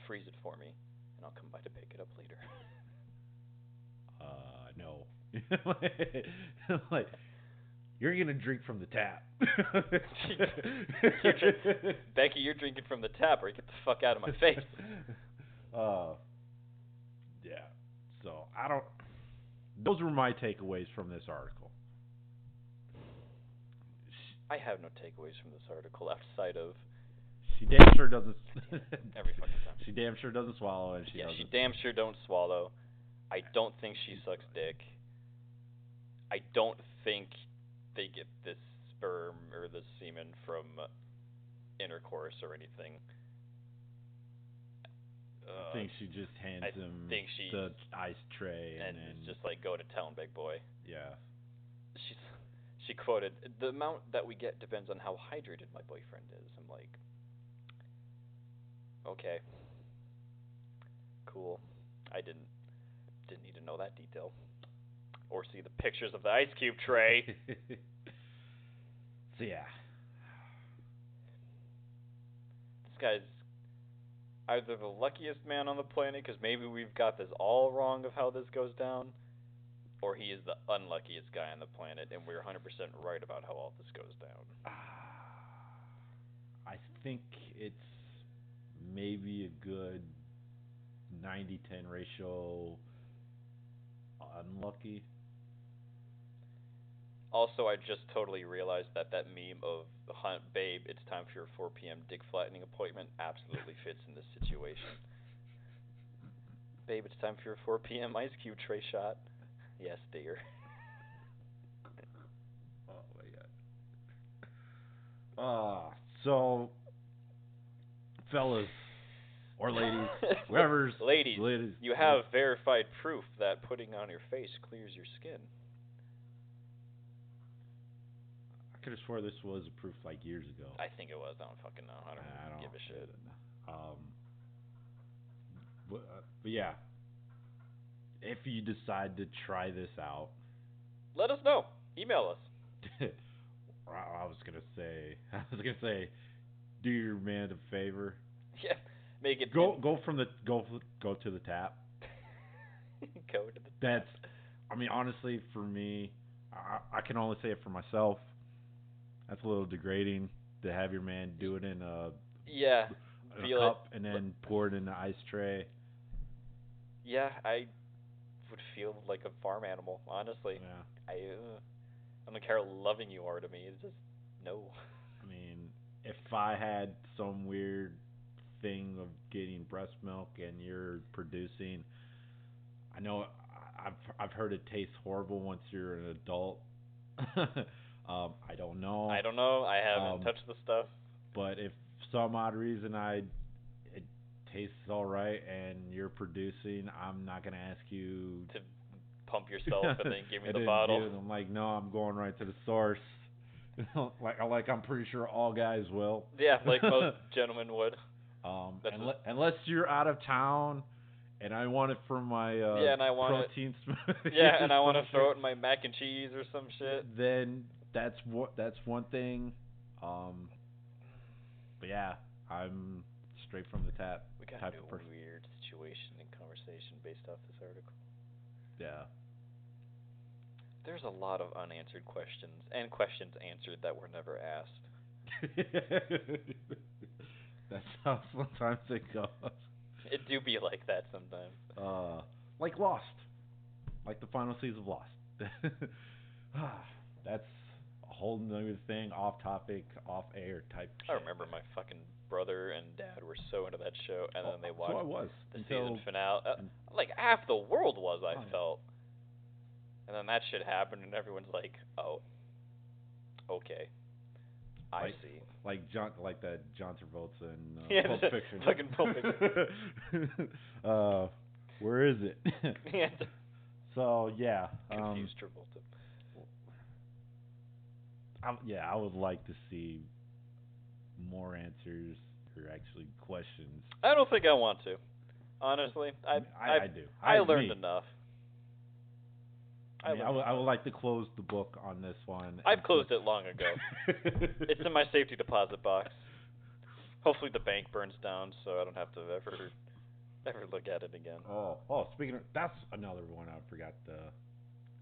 freeze it for me, and I'll come by to pick it up later. No. Like, you're going to drink from the tap. Becky, you're drinking from the tap, or you get the fuck out of my face. Yeah. So, those were my takeaways from this article. I have no takeaways from this article outside of she damn sure doesn't. Every fucking time. She damn sure doesn't swallow, and she doesn't. She damn sure don't swallow. I don't think she sucks dick. I don't think they get this sperm or the semen from intercourse or anything. I think she just hands him the ice tray and then just like, go to town, big boy. Yeah. She quoted, the amount that we get depends on how hydrated my boyfriend is. I'm like, okay, cool. I didn't need to know that detail or see the pictures of the ice cube tray. So yeah, this guy's either the luckiest man on the planet, because maybe we've got this all wrong of how this goes down, or he is the unluckiest guy on the planet, and we're 100% right about how all this goes down. I think it's maybe a good 90-10 ratio unlucky. Also, I just totally realized that meme of Hunt Babe, it's time for your 4 p.m. dick flattening appointment absolutely fits in this situation. Babe, it's time for your 4 p.m. ice cube tray shot. Yes, dear. Oh my god. So, fellas or ladies, whoever's ladies, you have verified proof that putting on your face clears your skin. I could have swore this was a proof like years ago. I think it was. I don't fucking know. I don't give a shit. But yeah, if you decide to try this out, let us know. Email us. I was gonna say, do your man a favor. Yeah, make it go to the tap. Go to the tap. That's, I mean, honestly, for me, I can only say it for myself. That's a little degrading to have your man do it in a cup and then pour it in the ice tray. Yeah, I would feel like a farm animal, honestly. Yeah. I don't care how loving you are to me. It's just no. I mean, if I had some weird thing of getting breast milk and you're producing, I know I've heard it tastes horrible once you're an adult. I don't know. I haven't touched the stuff. But if some odd reason it tastes all right and you're producing, I'm not gonna ask you to pump yourself and then give me the bottle. I'm like, no, I'm going right to the source. like I'm pretty sure all guys will. Yeah, like most gentlemen would. Unless you're out of town. And I want it for my protein smoothie. Yeah, and I want to throw it in my mac and cheese or some shit. Then that's one thing. But yeah, I'm straight from the tap. We got into a weird situation and conversation based off this article. Yeah. There's a lot of unanswered questions and questions answered that were never asked. That's how sometimes it goes. It do be like that sometimes. Like Lost. Like the final season of Lost. That's a whole nother thing, off topic, off air type shit. I remember my fucking brother and dad were so into that show, and then they watched so I was. the season finale. Like half the world was, I felt. And then that shit happened, and everyone's like, oh, okay. I see. Like that John Travolta in Pulp Fiction. Fucking Pulp Fiction. Where is it? So yeah. Confused Travolta. I would like to see more answers or actually questions. I don't think I want to. Honestly, I do. I learned enough. I would like to close the book on this one. I've closed it long ago. It's in my safety deposit box. Hopefully the bank burns down so I don't have to ever look at it again. Oh, speaking of, that's another one I forgot to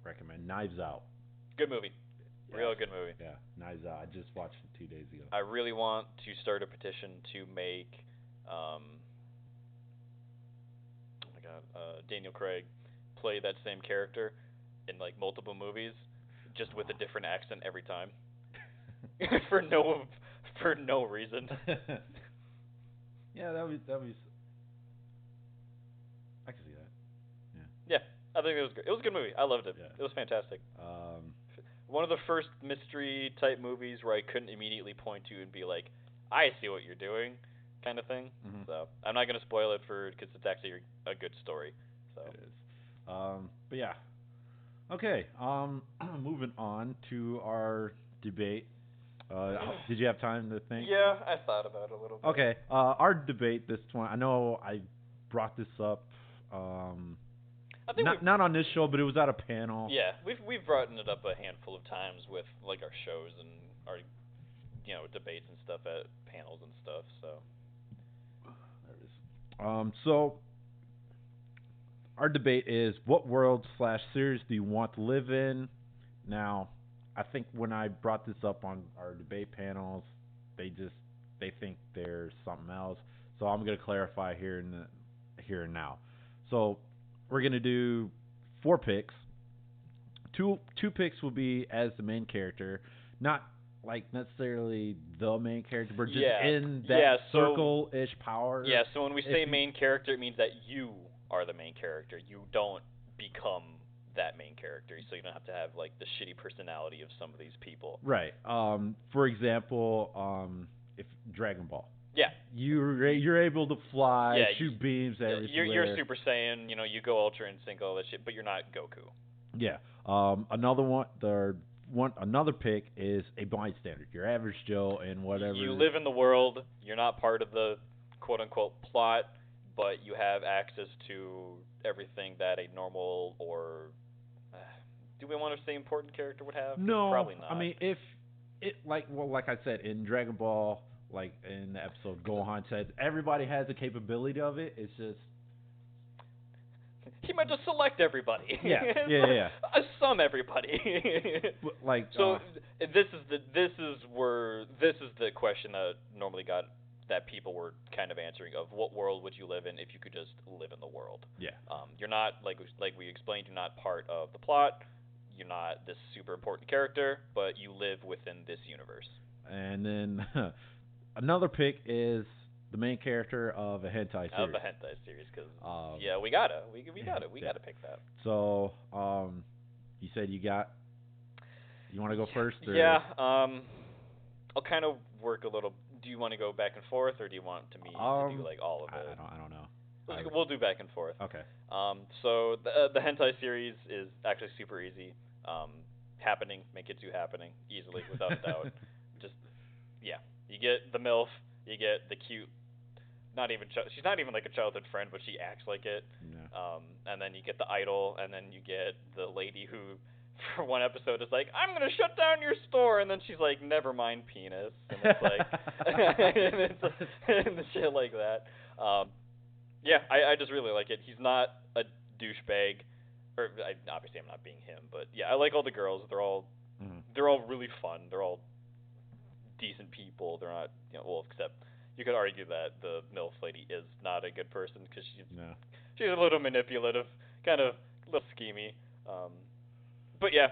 recommend. Knives Out. Good movie. Yes. Real good movie. Yeah, Knives Out. I just watched it 2 days ago. I really want to start a petition to make Daniel Craig play that same character in like multiple movies, just with a different accent every time, for no reason. Yeah, that was. I can see that. Yeah, I think it was good. It was a good movie. I loved it. Yeah. It was fantastic. One of the first mystery type movies where I couldn't immediately point to and be like, I see what you're doing, kind of thing. Mm-hmm. So I'm not gonna spoil it because it's actually a good story. So it is. But yeah. Okay, moving on to our debate. Did you have time to think? Yeah, I thought about it a little bit. Okay, our debate this one, I know I brought this up, I think not on this show, but it was at a panel. Yeah, we've brought it up a handful of times with like our shows and our debates and stuff at panels and stuff. So there it is. So our debate is what world slash series do you want to live in? Now, I think when I brought this up on our debate panels, they think there's something else. So I'm gonna clarify here and now. So we're gonna do 4 picks. Two picks will be as the main character, not like necessarily the main character, but just in that circle-ish power. Yeah, so when we say main character, it means that you are the main character. You don't become that main character, so you don't have to have like the shitty personality of some of these people. Right. For example, if Dragon Ball. Yeah. You're able to fly, shoot beams at everything. You're Super Saiyan, you go Ultra Instinct, all that shit, but you're not Goku. Yeah. Another pick is a bystander. Your average Joe and whatever. You live in the world. You're not part of the quote unquote plot, but you have access to everything that a normal or do we want to say important character would have? No, probably not. I mean, if it like I said in Dragon Ball, like in the episode Gohan said, everybody has the capability of it. It's just he might just select everybody. Yeah. Some everybody. Like so, this is the question that normally got that people were kind of answering of what world would you live in if you could just live in the world. Yeah. You're not like we explained. You're not part of the plot. You're not this super important character, but you live within this universe. And then another pick is the main character of a hentai series. Of a hentai series, because we gotta pick that. So, you said you want to go first? Or? Yeah. I'll kind of work a little. Do you want to go back and forth, or do you want to do like all of it? I don't know. We'll do back and forth. Okay. So the hentai series is actually super easy. Happening, Menkitsu happening easily without a doubt. Just you get the MILF, you get the cute. She's not even like a childhood friend, but she acts like it. Yeah. And then you get the idol, and then you get the lady who, for one episode, is like, "I'm gonna shut down your store," and then she's like, "Never mind, penis," and it's like, and shit like that. I just really like it. He's not a douchebag, or obviously I'm not being him, but yeah, I like all the girls. They're all really fun. They're all decent people. They're not, except you could argue that the MILF lady is not a good person because she's a little manipulative, kind of a little schemy. But yeah,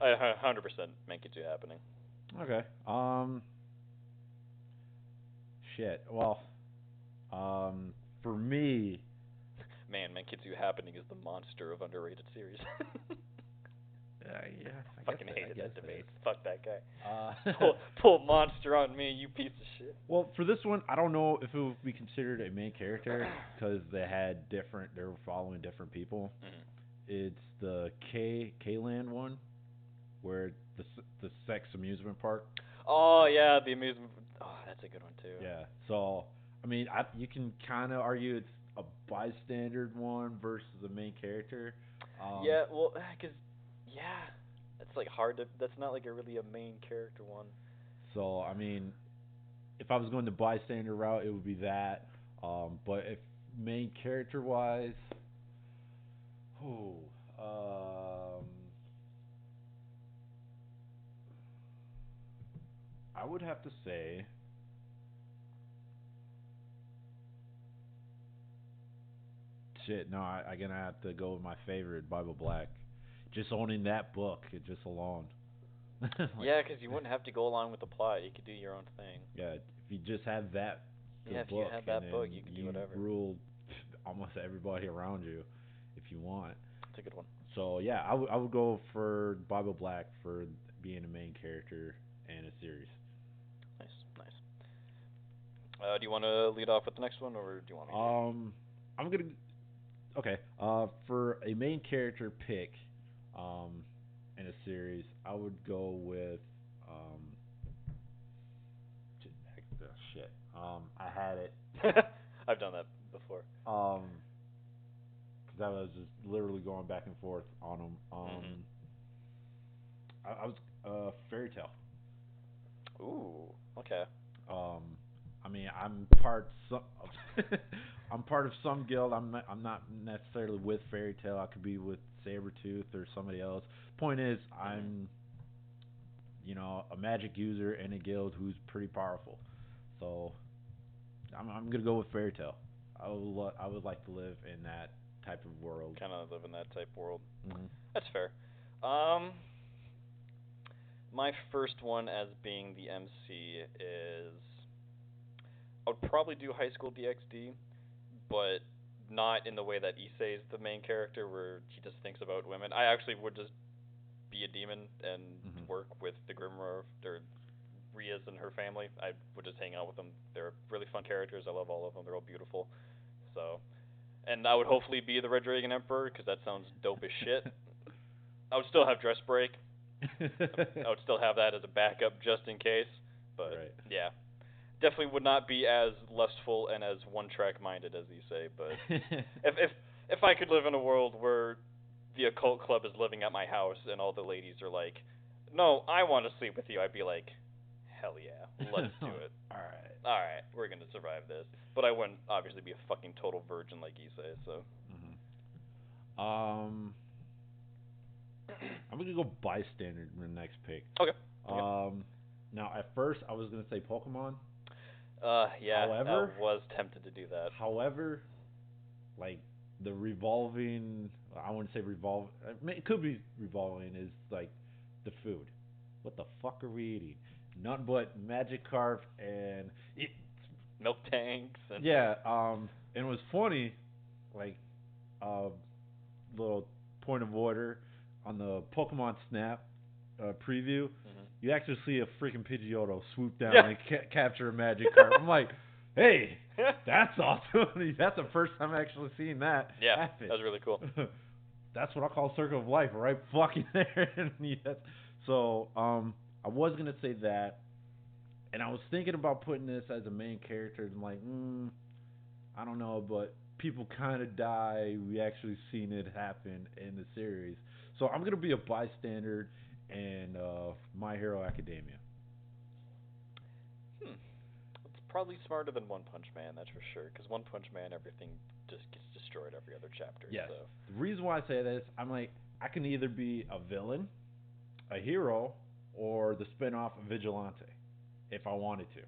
I 100% Menkitsu happening. Okay. Shit. Well, for me, man, Menkitsu happening is the monster of underrated series. Yeah. I fucking hated that debate. Fuck that guy. Pull monster on me, you piece of shit. Well, for this one, I don't know if it would be considered a main character because they were following different people. Mm-hmm. It's the K-Land one, where the sex amusement park. Oh yeah, the amusement. Oh, that's a good one too. Yeah. So I mean, you can kind of argue it's a bystander one versus the main character. Yeah, well, because that's like hard to. That's not like really a main character one. So I mean, if I was going the bystander route, it would be that. But if main character wise, I would have to say. Shit, no, I'm gonna have to go with my favorite, Bible Black. Just owning that book, just alone. Yeah, because you wouldn't have to go along with the plot. You could do your own thing. Yeah, if you just have that if book, you have that book, you can do whatever. Rule almost everybody around you if you want. That's a good one. So yeah, I would go for Bible Black for being a main character in a series. Nice. Do you want to lead off with the next one, or do you want me? I'm gonna. Okay. For a main character pick, in a series, I would go with shit. I had it. I've done that before. Because I was just literally going back and forth on them. I was Fairy Tale. Ooh. Okay. I mean, I'm part of some guild. I'm not necessarily with Fairy Tail. I could be with Sabretooth or somebody else. Point is, I'm a magic user in a guild who's pretty powerful. So I'm gonna go with Fairy Tail. I would like to live in that type of world. Kind of live in that type world. Mm-hmm. That's fair. My first one as being the MC is I would probably do High School DxD, but not in the way that Issei is the main character, where he just thinks about women. I actually would just be a demon and work with the Grimoire or Ria's and her family. I would just hang out with them. They're really fun characters. I love all of them. They're all beautiful. So, and I would hopefully be the Red Dragon Emperor because that sounds dope as shit. I would still have Dress Break. I would still have that as a backup just in case. But yeah, definitely would not be as lustful and as one-track minded as you say. But if I could live in a world where the occult club is living at my house and all the ladies are like, no, I want to sleep with you, I'd be like, hell yeah, let's do it. All right, we're gonna survive this. But I wouldn't obviously be a fucking total virgin like you say. So. I'm gonna go bystander in the next pick. Okay. Now at first I was gonna say Pokemon. Yeah. However, I was tempted to do that. However, like the revolving, I wouldn't say revolve. It could be revolving. Is like the food. What the fuck are we eating? Nothing but Magikarp and milk tanks. And yeah. And it was funny, like, little point of order. On the Pokemon Snap preview, you actually see a freaking Pidgeotto swoop down and capture a Magikarp. I'm like, hey, that's awesome. That's the first time I've actually seen that happen. That was really cool. That's what I call Circle of Life, right fucking there. So, I was going to say that, and I was thinking about putting this as a main character. I'm like, I don't know, but people kind of die. We actually seen it happen in the series. So I'm going to be a bystander in My Hero Academia. It's probably smarter than One Punch Man, that's for sure. Because One Punch Man, everything just gets destroyed every other chapter. Yes. So. The reason why I say this, I'm like, I can either be a villain, a hero, or the spinoff of Vigilante, if I wanted to.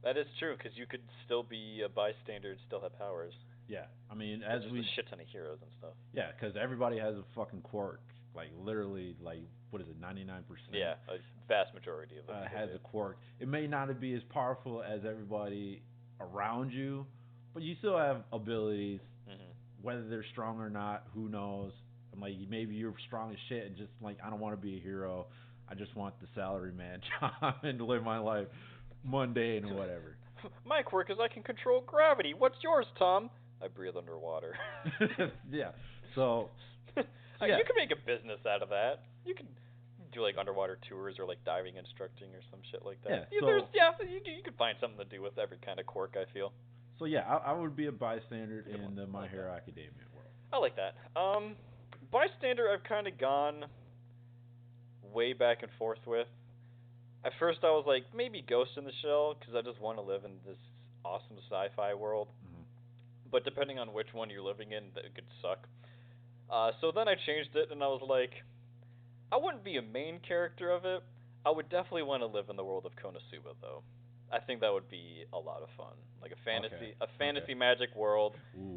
That is true, because you could still be a bystander and still have powers. Yeah, I mean, as there's a shit ton of heroes and stuff. Yeah, because everybody has a fucking quirk. Like, literally, what is it, 99%? Yeah, a vast majority of them has a quirk. It may not be as powerful as everybody around you, but you still have abilities. Whether they're strong or not, who knows? I'm like, maybe you're strong as shit and just like, I don't want to be a hero. I just want the salaryman job and to live my life mundane or whatever. My quirk is I can control gravity. What's yours, Tom? I breathe underwater. Yeah. So you can make a business out of that. You can do like underwater tours or like diving instructing or some shit like that. Yeah. You could find something to do with every kind of quirk, I feel. So yeah, I would be a bystander in the My Hero Academia world. I like that. Bystander, I've kind of gone way back and forth with. At first, I was like, maybe Ghost in the Shell, because I just want to live in this awesome sci-fi world. But depending on which one you're living in, it could suck. So then I changed it, and I was like, I wouldn't be a main character of it. I would definitely want to live in the world of Konosuba, though. I think that would be a lot of fun. Like a fantasy magic world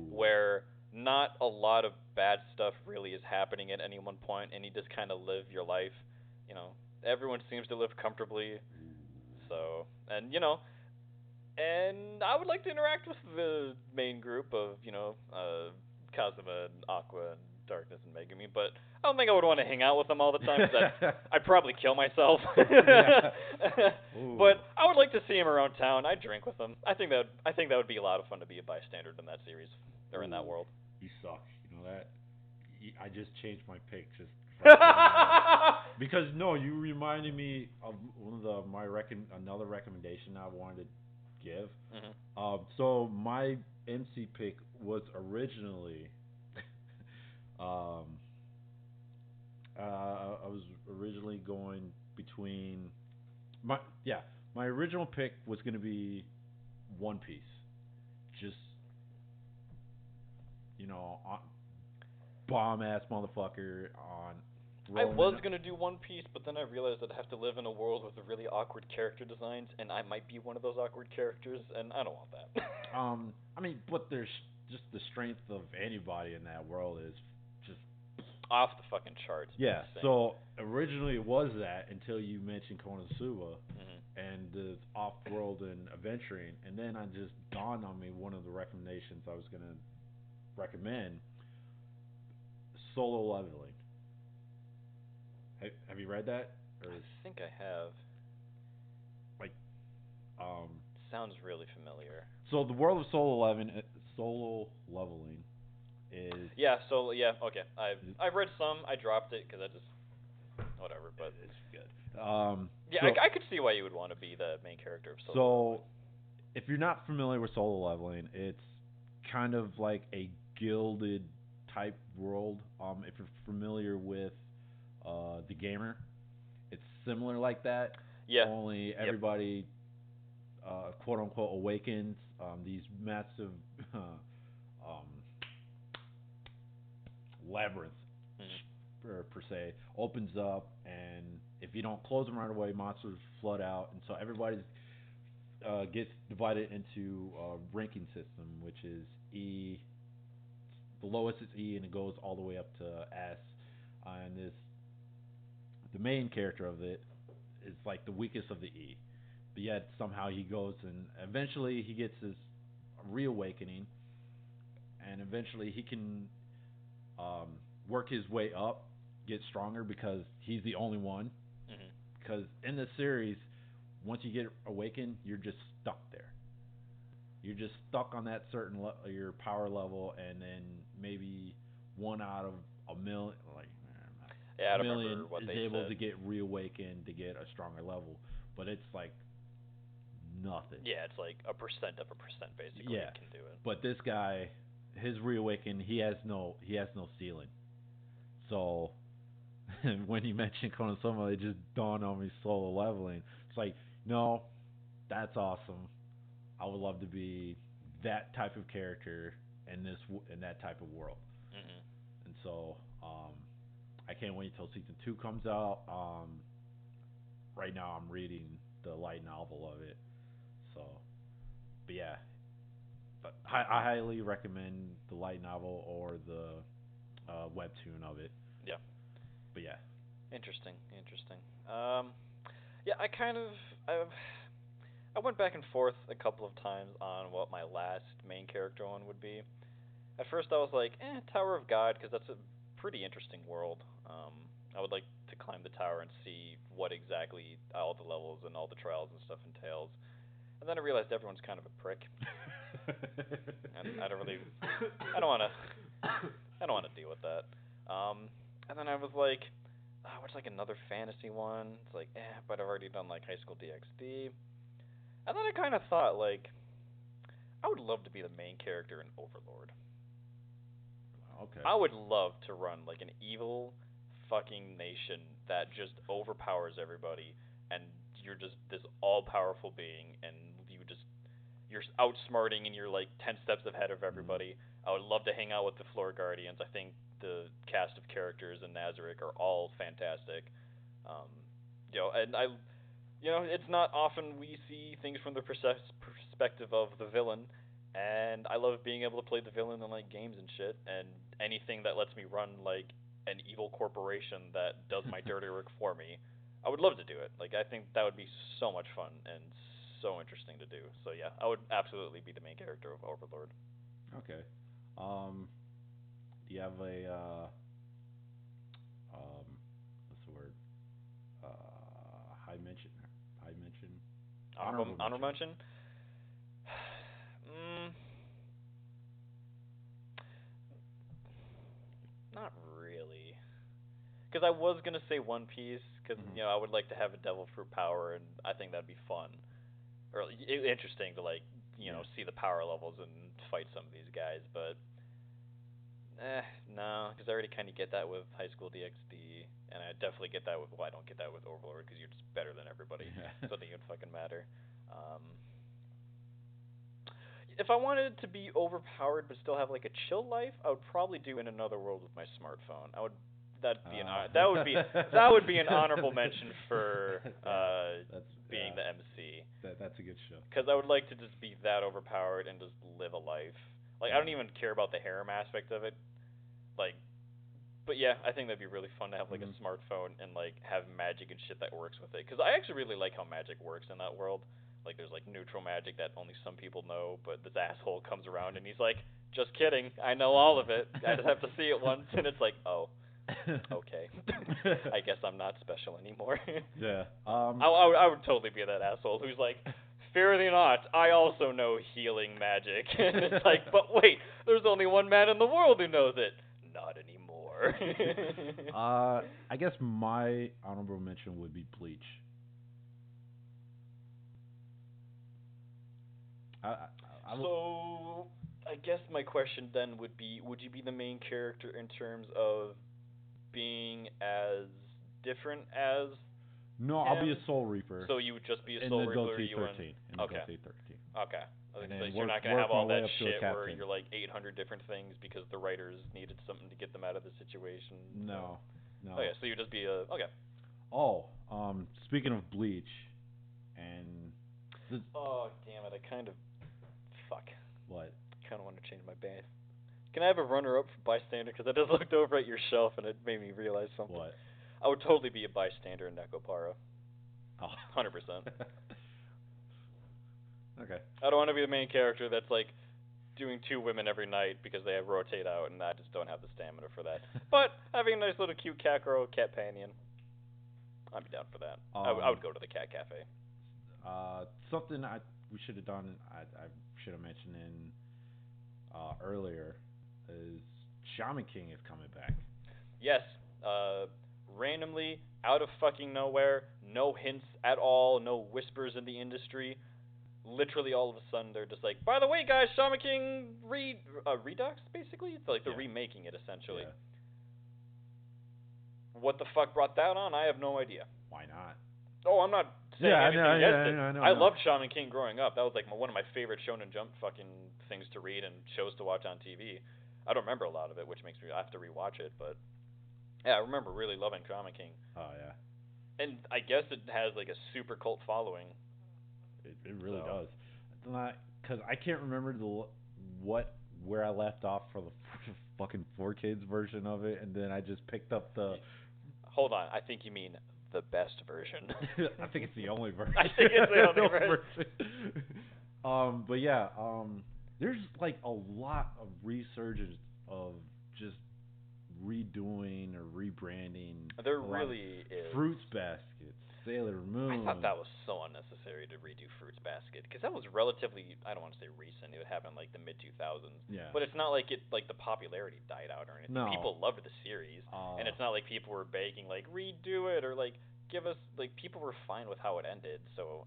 where not a lot of bad stuff really is happening at any one point, and you just kind of live your life. You know, everyone seems to live comfortably. So, and and I would like to interact with the main group of, Kazuma and Aqua and Darkness and Megumi, but I don't think I would want to hang out with them all the time, because I'd probably kill myself. But I would like to see him around town. I'd drink with him. I think that would be a lot of fun to be a bystander in that series, or in that world. You suck. You know that? I just changed my pick just because you reminded me of one of another recommendation I wanted to give. So my MC pick was originally I was originally going between my original pick was gonna be One Piece. Just bomb ass motherfucker on. I was gonna do One Piece, but then I realized I'd have to live in a world with really awkward character designs, and I might be one of those awkward characters, and I don't want that. I mean, but there's just the strength of anybody in that world is just Off the fucking charts. yeah. Insane. So originally it was that until you mentioned Konosuba Mhm. and the off-world and adventuring, and then I just dawned on me one of the recommendations I was gonna recommend: solo leveling. Have you read that? Or I think I have. like um Sounds really familiar. so the world of solo leveling is Yeah. So yeah. Okay. I've read some. I dropped it because I just whatever. But it's good. yeah, So, I could see why you would want to be the main character of Solo. so if you're not familiar with solo leveling, it's kind of like a gilded type world. If you're familiar with the gamer, it's similar like that. Yeah. Only Yep. everybody, quote unquote, awakens. These massive um, labyrinths, per se, opens up, and if you don't close them right away, monsters flood out, and so everybody gets divided into a ranking system, which is E. The lowest is E, and it goes all the way up to S. And the main character of it is like the weakest of the E, but yet somehow he goes and eventually he gets his reawakening, and eventually he can um, work his way up, get stronger because he's the only one. Mhm. Because in the series, once you get awakened, you're just stuck there. You're just stuck on that certain your power level, and then maybe one out of a million, like Yeah, I a don't million, remember what is they able said. to get reawakened to get a stronger level. But it's like nothing. Yeah, it's like a percent of a percent basically. Yeah. You can do it. But this guy, his reawaken, he has no ceiling. So when you mentioned Konosuba, it just dawned on me solo leveling. It's like, no, that's awesome. I would love to be that type of character in that type of world. Mhm. And so I can't wait till season 2 comes out. Right now I'm reading the light novel of it. So, but yeah, but I highly recommend the light novel or the webtoon of it. Yeah. But yeah. Interesting. Interesting. Yeah, I I went back and forth a couple of times on what my last main character one would be. At first, I was like, Tower of God, because that's a pretty interesting world. I would like to climb the tower and see what exactly all the levels and all the trials and stuff entails. And then I realized everyone's kind of a prick, and I don't really, I don't want to deal with that. And then I was like, what's like another fantasy one? It's like, but I've already done like High School DxD. And then I kind of thought like, I would love to be the main character in Overlord. Okay. I would love to run like an evil fucking nation that just overpowers everybody, and you're just this all-powerful being, and you're outsmarting, and you're like 10 steps ahead of everybody. I would love to hang out with the Floor Guardians. I think the cast of characters in Nazarick are all fantastic. Um, and it's not often we see things from the perspective of the villain, and I love being able to play the villain in like games and shit, and anything that lets me run like an evil corporation that does my dirty work for me. I would love to do it. Like I think that would be so much fun and so interesting to do. So yeah, I would absolutely be the main character of Overlord. Okay. Do you have a what's the word? High mention, Honorable mention. mm, Not really. Because I was gonna say One Piece, because I would like to have a Devil Fruit power, and I think that'd be fun or interesting to like see the power levels and fight some of these guys. But no, because I already kind of get that with High School DxD, and I definitely get that with. Well, I don't get that with Overlord because you're just better than everybody, so it doesn't fucking matter. If I wanted it to be overpowered but still have like a chill life, I would probably do In Another World with my smartphone. That would be an honorable mention for being the MC. That's a good show. Because I would like to just be that overpowered and just live a life. Like I don't even care about the harem aspect of it. Like, but yeah, I think that'd be really fun to have like a smartphone and like have magic and shit that works with it. Because I actually really like how magic works in that world. Like there's like neutral magic that only some people know, but this asshole comes around and he's like, just kidding, I know all of it. I just have to see it once, and it's like, oh, okay. I guess I'm not special anymore. Yeah. I would totally be that asshole who's like, fear it or not, I also know healing magic. And it's like, but wait, there's only one man in the world who knows it. Not anymore. I guess my honorable mention would be Bleach. So, I guess my question then would be, would you be the main character in terms of being as different as No, him? I'll be a Soul Reaper. So you would just be a Soul Reaper? In Okay. Gotei 13. Okay. And So then you're not going to work have all my way that up to a shit where captain. you're like 800 different things because the writers needed something to get them out of the situation. No. Okay, so you just be a... Okay. Oh, speaking of Bleach, and... Oh, damn it, I kind of... Fuck. What? I kind of want to change my band. Can I have a runner-up for bystander? Because I just looked over at your shelf and it made me realize something. What? I would totally be a bystander in Nekopara. Oh. 100%. Okay. I don't want to be the main character that's like doing 2 women every night because they rotate out and I just don't have the stamina for that. But having a nice little cute cat girl, cat companion, I'd be down for that. I would go to the cat cafe. Something we should have done, I should have mentioned in earlier, is Shaman King is coming back. Yes. Randomly, out of fucking nowhere, no hints at all, no whispers in the industry. Literally all of a sudden they're just like, by the way guys, Shaman King Redux, basically? It's like they're remaking it essentially. Yeah. What the fuck brought that on? I have no idea. Why not? Oh, I'm not saying anything against it. I know. I loved Shaman King growing up. That was like one of my favorite Shonen Jump fucking things to read and shows to watch on TV. I don't remember a lot of it, which makes me I have to rewatch it, but yeah, I remember really loving Shaman King. Oh yeah. And I guess it has like a super cult following. It really does. Because I can't remember where I left off for the fucking 4Kids version of it, and then I just picked up the. Hold on, I think you mean the best version. I think it's the only version. I think it's the only version. But yeah, there's like a lot of resurgence of just redoing or rebranding. There really is. Fruits Basket, Sailor Moon. I thought that was so unnecessary to redo Fruits Basket because that was relatively, I don't want to say recent. It happened like the mid 2000s. Yeah. But it's not like the popularity died out or anything. No. People loved the series, and it's not like people were begging like redo it or like give us like people were fine with how it ended. So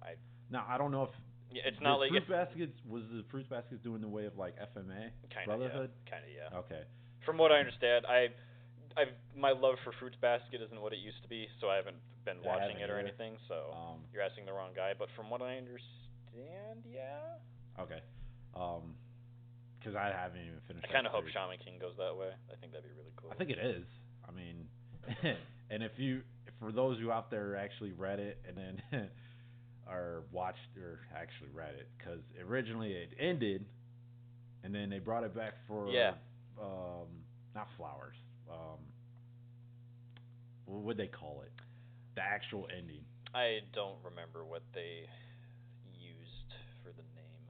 Now I don't know if. Yeah, it's not like Fruits Baskets was the Fruits Baskets doing the way of like FMA Brotherhood. Yeah. Okay. From what I understand, my love for Fruits Basket isn't what it used to be, so I haven't been watching it or anything. So you're asking the wrong guy. But from what I understand, yeah. Okay. Because I haven't even finished. I kind of hope Shaman King goes that way. I think that'd be really cool. I think it is. I mean, and for those who out there actually read it and then or watched or actually read it, because originally it ended, and then they brought it back for not flowers. What would they call it? The actual ending. I don't remember what they used for the name.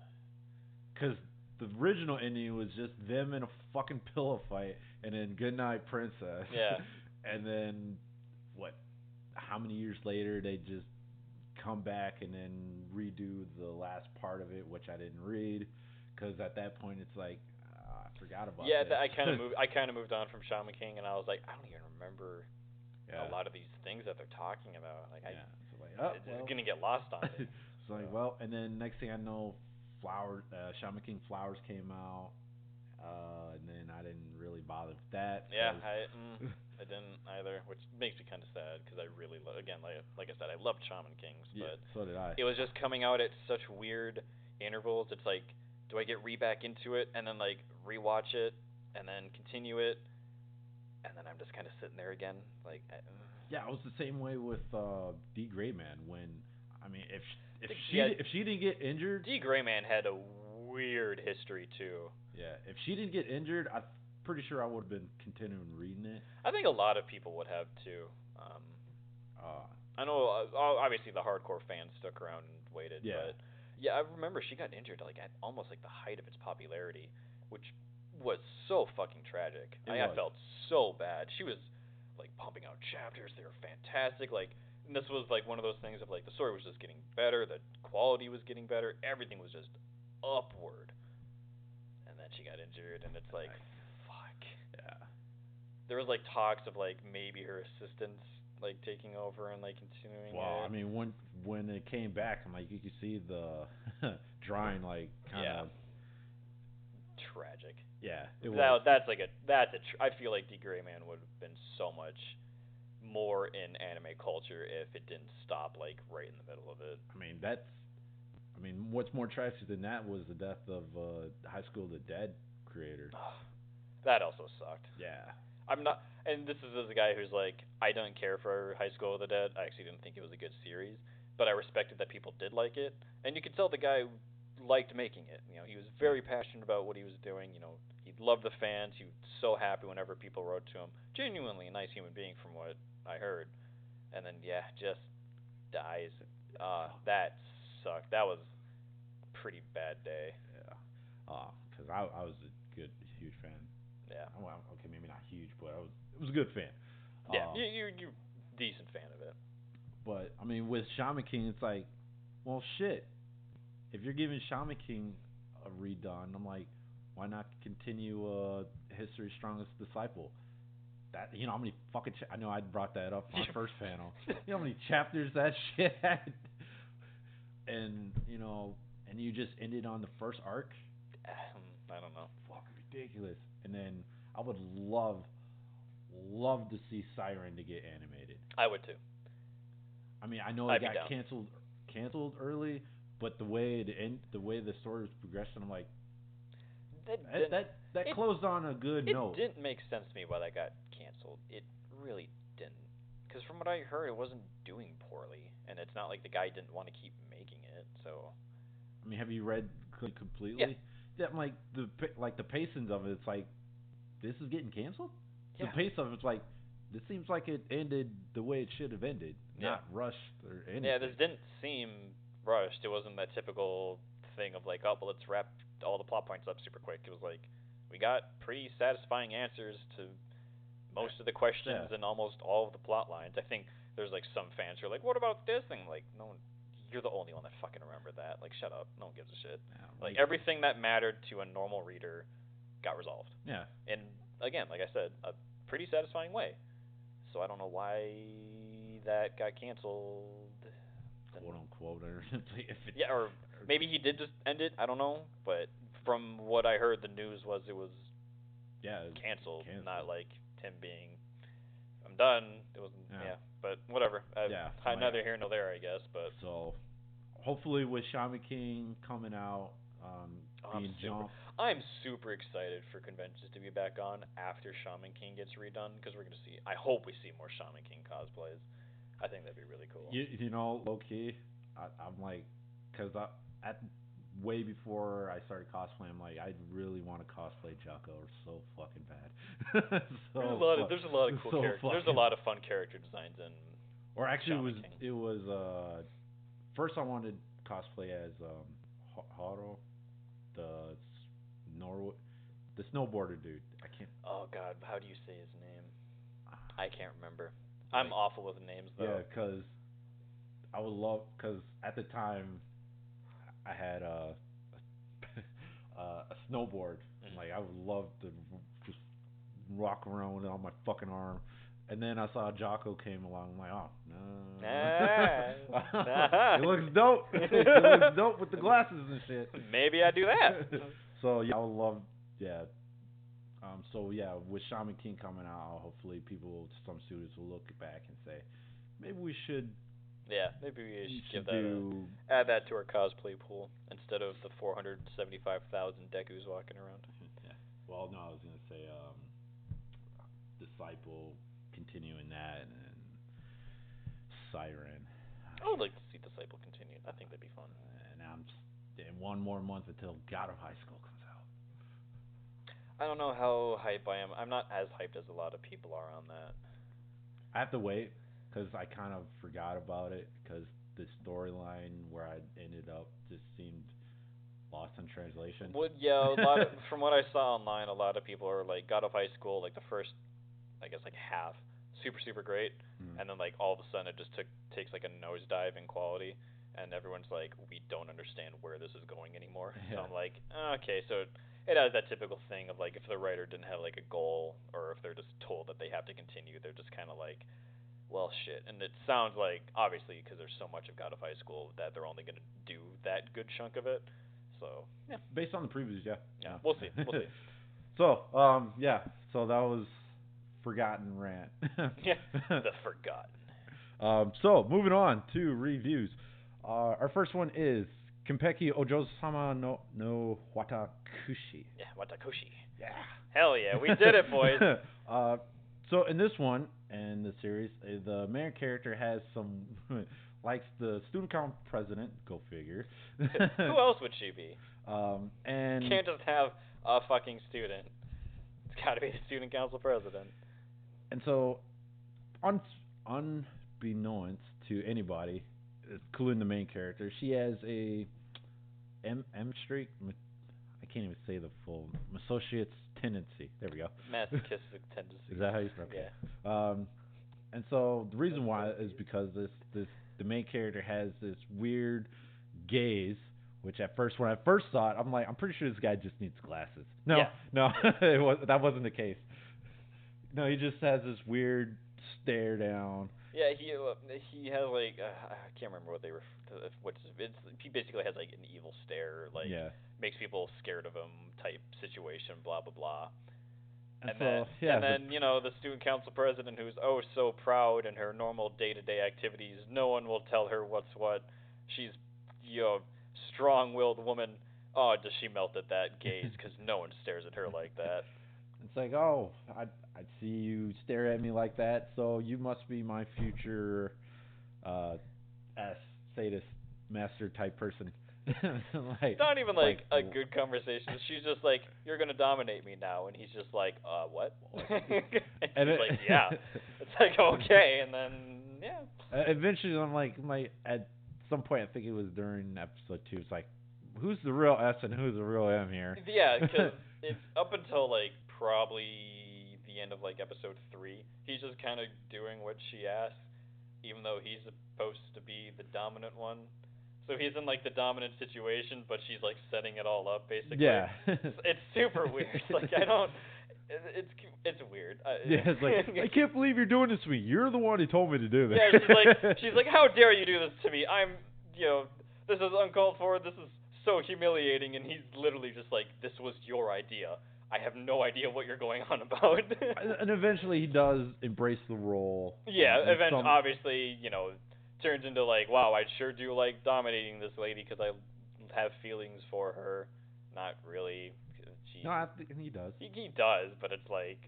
Because the original ending was just them in a fucking pillow fight, and then Goodnight Princess. Yeah. And then how many years later they just come back and then redo the last part of it, which I didn't read, because at that point it's like I forgot about. Yeah, this. I kind of moved on from Shaman King, and I was like, I don't even remember a lot of these things that they're talking about. Like, it's gonna get lost on me. So like, and then next thing I know, Shaman King Flowers came out, and then I didn't really bother with that. Yeah, it didn't either, which makes me kind of sad because I really again, like I said, I loved Shaman Kings, but so did I. it was just coming out at such weird intervals. It's like, do I get back into it and then like rewatch it and then continue it, and then I'm just kind of sitting there again, like. Yeah, I was the same way with D. Grayman. When I mean, if she didn't get injured, D. Grayman had a weird history too. Yeah, if she didn't get injured, I'm pretty sure I would have been continuing reading it. I think a lot of people would have too. I know, obviously the hardcore fans stuck around and waited, but yeah, I remember she got injured like at almost like the height of its popularity, which was so fucking tragic. I felt so bad. She was like pumping out chapters. They were fantastic. Like, and this was like one of those things of like the story was just getting better, the quality was getting better, everything was just upward. And then she got injured, and it's like, fuck. Yeah. There was like talks of like maybe her assistants like taking over and like continuing. Well, I mean, when it came back, I'm like, you could see the drawing like kind of tragic. Yeah, I feel like D. Grayman would have been so much more in anime culture if it didn't stop like right in the middle of it. I mean, what's more tragic than that was the death of High School of the Dead creator. That also sucked. Yeah. I'm not, and this is as a guy who's like, I don't care for High School of the Dead. I actually didn't think it was a good series, but I respected that people did like it, and you could tell the guy liked making it. You know, he was very passionate about what he was doing. You know, he loved the fans. He was so happy whenever people wrote to him. Genuinely a nice human being, from what I heard. And then just dies. That sucked. That was a pretty bad day. Yeah. Because I was a huge fan. Yeah. Well, okay, maybe not huge, but I was a good fan. Yeah, you're a decent fan of it. But I mean, with Shaman King, it's like, well, shit. If you're giving Shaman King a redone, I'm like, why not continue History's Strongest Disciple? That, you know how many fucking I know I brought that up on our first panel. You know how many chapters that shit had, and and you just ended on the first arc. I don't know. Fucking ridiculous. And then I would love to see Siren to get animated. I would too. I mean, I know it got canceled early, but the way the story was progressing, I'm like, that closed on a good note. It didn't make sense to me why that got canceled. It really didn't. Because from what I heard, it wasn't doing poorly, and it's not like the guy didn't want to keep making it. So, I mean, have you read completely? Yeah. Yeah, I'm like the pacings of it. It's like, this is getting canceled. Yeah. The pace of it's like, this seems like it ended the way it should have ended, not rushed or anything. Yeah, this didn't seem rushed. It wasn't that typical thing of like, oh, well, let's wrap all the plot points up super quick. It was like, we got pretty satisfying answers to most of the questions and almost all of the plot lines. I think there's like some fans who are like, what about this thing? Like, no one, you're the only one that fucking remembered that. Like, shut up. No one gives a shit. Yeah, like everything that mattered to a normal reader got resolved. Yeah. And again, like I said, a pretty satisfying way. So I don't know why that got canceled. Quote unquote, or or maybe he did just end it. I don't know, but from what I heard, the news was it was canceled, not like Tim being, I'm done. It wasn't. Yeah, but whatever. Neither here nor there, I guess. But so hopefully with Shaman King coming out, I'm super excited for conventions to be back on after Shaman King gets redone, because we're gonna see. I hope we see more Shaman King cosplays. I think that'd be really cool. You know, low key, I'm like, because way before I started cosplaying, I'm like, I really want to cosplay Jocko so fucking bad. There's a lot of cool characters. There's a lot of fun character designs in. Or actually, it was first I wanted to cosplay as Haro, the snowboarder dude. I can't. Oh God, how do you say his name? I can't remember. I'm awful with names though. Yeah, because I would love, because at the time I had a snowboard. Mm-hmm. Like I would love to just rock around with it on my fucking arm. And then I saw Jocko came along. I'm like, oh no. It looks dope. It looks dope with the glasses and shit. Maybe I do that. So yeah, I would love. Yeah. So yeah, with Shaman King coming out, hopefully some students will look back and say, maybe we should. Yeah, maybe we should give that do. add that to our cosplay pool instead of the 475,000 Dekus walking around. Yeah. Well, no, I was gonna say Disciple continuing that and Siren. I would like to see Disciple continue. I think that'd be fun. And I'm in one more month until God of High School comes out. I don't know how hype I am. I'm not as hyped as a lot of people are on that. I have to wait because I kind of forgot about it because the storyline where I ended up just seemed lost in translation. Yeah, from what I saw online, a lot of people are like God of High School, like the first, I guess like half, super great, and then like all of a sudden it just takes like a nosedive in quality, and everyone's like, we don't understand where this is going anymore. Yeah. So I'm like, okay, so it has that typical thing of like if the writer didn't have like a goal, or if they're just told that they have to continue, they're just kind of like, well, shit. And it sounds like, obviously, because there's so much of God of High School, that they're only going to do that good chunk of it. So, yeah. Based on the previews, yeah. Yeah, we'll see. So, yeah. So that was Forgotten Rant. Yeah, the Forgotten. So, moving on to reviews. Our first one is Kanpeki Ojou-sama no Watakushi. Yeah, Watakushi. Yeah. Hell yeah, we did it, boys. So in this one, in the series, the main character has some, likes the student council president, go figure. Who else would she be? And You can't just have a fucking student. It's gotta be the student council president. And so, unbeknownst to anybody, including the main character, she has a M streak. I can't even say the full Associate's tendency. There we go. Masochistic tendency. Is that how you spell it? Yeah. And so the reason why is because the main character has this weird gaze, which at first when I first saw it, I'm like, I'm pretty sure this guy just needs glasses. No, that wasn't the case. No, he just has this weird stare down. Yeah, he has like I can't remember what they he basically has like an evil stare, like makes people scared of him type situation, blah blah blah. And then you know the student council president, who's oh so proud in her normal day-to-day activities, no one will tell her what's what. She's strong-willed woman. Oh, does she melt at that gaze? Because no one stares at her like that. It's like, oh, I see you stare at me like that, so you must be my future sadist master type person. It's not even like a good conversation. She's just like, you're gonna dominate me now, and he's just like, what? And she's like, yeah. It's like okay, and then yeah. Eventually, I'm like, at some point, I think it was during episode 2. It's like, who's the real S and who's the real M here? Yeah, because it's up until like probably the end of like episode 3, he's just kind of doing what she asks, even though he's supposed to be the dominant one. So he's in like the dominant situation, but she's like setting it all up basically. Yeah. It's super weird. Like it's weird. It's like I can't believe you're doing this to me. You're the one who told me to do this. Yeah, she's like, how dare you do this to me? This is uncalled for. This is so humiliating. And he's literally just like, this was your idea. I have no idea what you're going on about. And eventually he does embrace the role. Yeah, eventually, obviously, turns into like, wow, I sure do like dominating this lady because I have feelings for her. Not really. No, I think he does. He does, but it's like,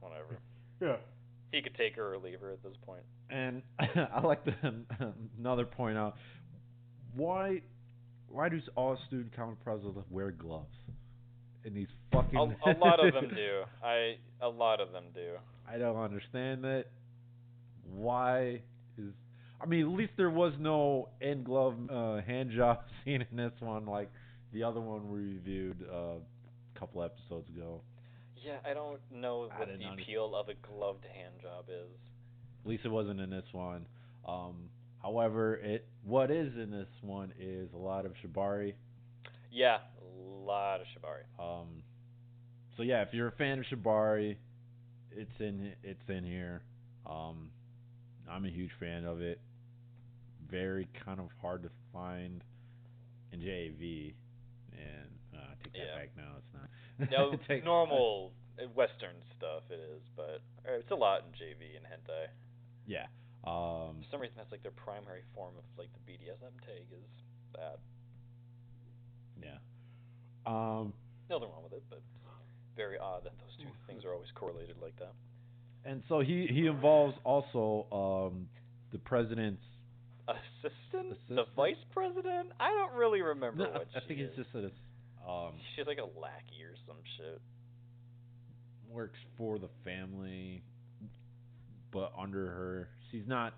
whatever. Yeah. He could take her or leave her at this point. And I like another point out. Why do all student council presidents wear gloves? And these fucking a lot of them do. A lot of them do. I don't understand that. Why is? I mean, at least there was no end glove hand job scene in this one, like the other one we reviewed a couple episodes ago. Yeah, I don't know what the appeal of a gloved hand job is. At least it wasn't in this one. However, what is in this one is a lot of shibari. Yeah, a lot of shibari. So yeah, if you're a fan of shibari, it's in here. I'm a huge fan of it. Very kind of hard to find in JAV, and I take that back now. It's not. No, normal Western stuff it is, but it's a lot in JV and hentai. Yeah. For some reason, that's like their primary form of like the BDSM tag is that. Yeah. Nothing wrong with it, but very odd that those two things are always correlated like that. And so he involves also the president's Assistant? The vice president? I don't really remember no, what I think it's just that it's she's like a lackey or some shit. works for the family, but under her, she's not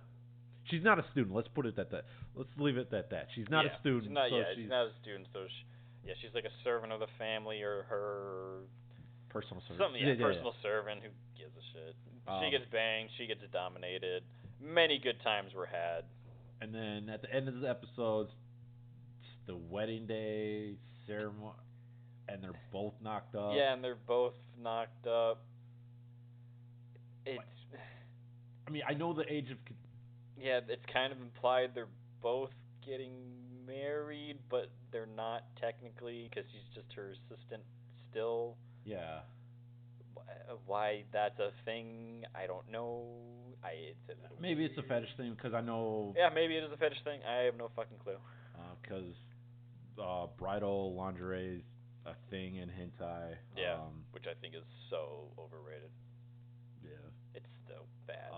a student. Let's put it at that. Let's leave it at that. She's not a student. She's not, so she's not a student, so she's like a servant of the family or her personal servant. Something, personal servant. Who gives a shit? She gets banged. She gets dominated. Many good times were had. And then at the end of the episode, it's the wedding day ceremony, and they're both knocked up. Yeah, and they're both knocked up. It's. I mean, I know the age of. Yeah, it's kind of implied they're both getting married, but they're not technically because she's just her assistant still. Yeah. Why that's a thing, I don't know. Maybe it's a fetish thing because I know. Yeah, maybe it is a fetish thing. I have no fucking clue. Because bridal lingerie is a thing in hentai. Yeah, which I think is so overrated. Yeah. It's so bad.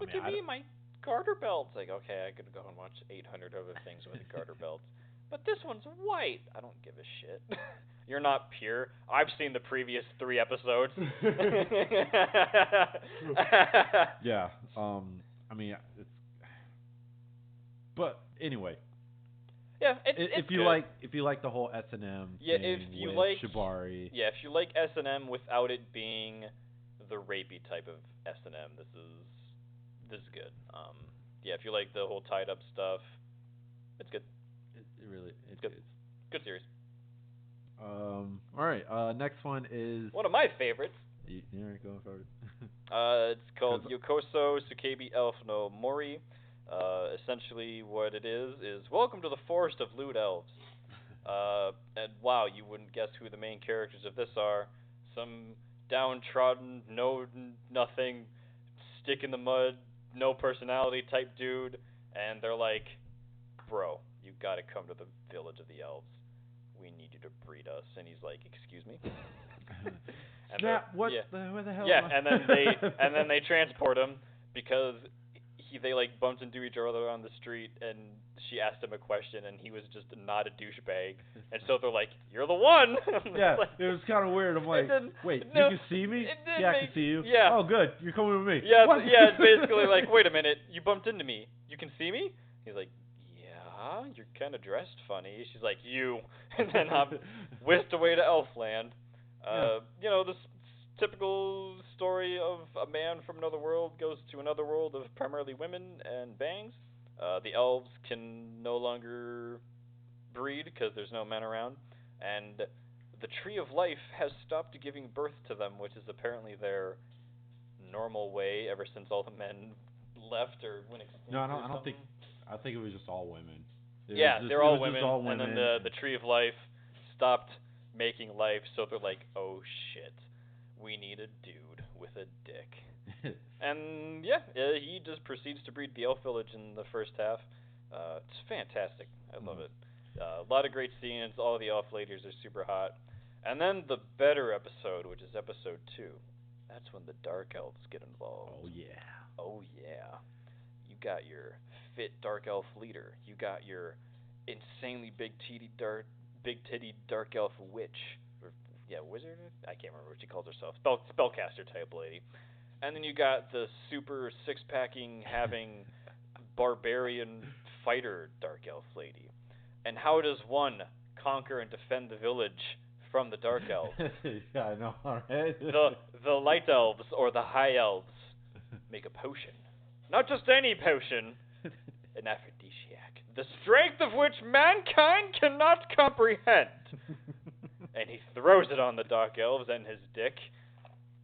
Look at me, my garter belt's like, okay, I could go and watch 800 other things with garter belts. But this one's white. I don't give a shit. You're not pure. I've seen the previous 3 episodes. Yeah. I mean, it's. But anyway. Yeah, if you good. if you like the whole S&M yeah, thing if you with like shibari. Yeah, if you like S&M without it being the rapey type of S&M, this is good. Yeah, if you like the whole tied up stuff, it's good. It's good. Good series. All right. Next one is one of my favorites. You're going forward. It's called Youkoso Sukebe Elf no Mori. Essentially, what it is welcome to the forest of lewd elves. And wow, you wouldn't guess who the main characters of this are. Some downtrodden, nothing, stick in the mud, no personality type dude, and they're like, bro, you gotta come to the village of the elves. We need you to breed us. And he's like, excuse me? And where the hell? Yeah, and then they transport him because they like bumped into each other on the street, and she asked him a question, and he was just not a douchebag, and so they're like, "You're the one." Yeah, it was kind of weird. I'm like, wait, you can see me? Yeah, I can see you. Yeah. Oh, good, you're coming with me. Yeah, what? Yeah. It's basically like, wait a minute, you bumped into me. You can see me? He's like, yeah, you're kind of dressed funny. She's like, you, and then whisked away to Elfland. You know, this typical story of a man from another world goes to another world of primarily women and bangs. The elves can no longer breed because there's no men around, and the tree of life has stopped giving birth to them, which is apparently their normal way ever since all the men left or went extinct. No, I don't think. I think it was just all women. They're all women, and then the tree of life stopped making life, so they're like, oh shit. We need a dude with a dick. And yeah, he just proceeds to breed the elf village in the first half. It's fantastic. I love it. A lot of great scenes. All the elf ladies are super hot. And then the better episode, which is episode 2. That's when the dark elves get involved. Oh yeah. Oh yeah. You got your fit dark elf leader. You got your insanely big titty dark elf witch. Yeah, wizard? I can't remember what she calls herself. Spellcaster type lady. And then you got the super six-packing, having barbarian fighter dark elf lady. And how does one conquer and defend the village from the dark elves? Yeah, I know, alright. The light elves, or the high elves, make a potion. Not just any potion. An aphrodisiac. The strength of which mankind cannot comprehend. And he throws it on the dark elves and his dick,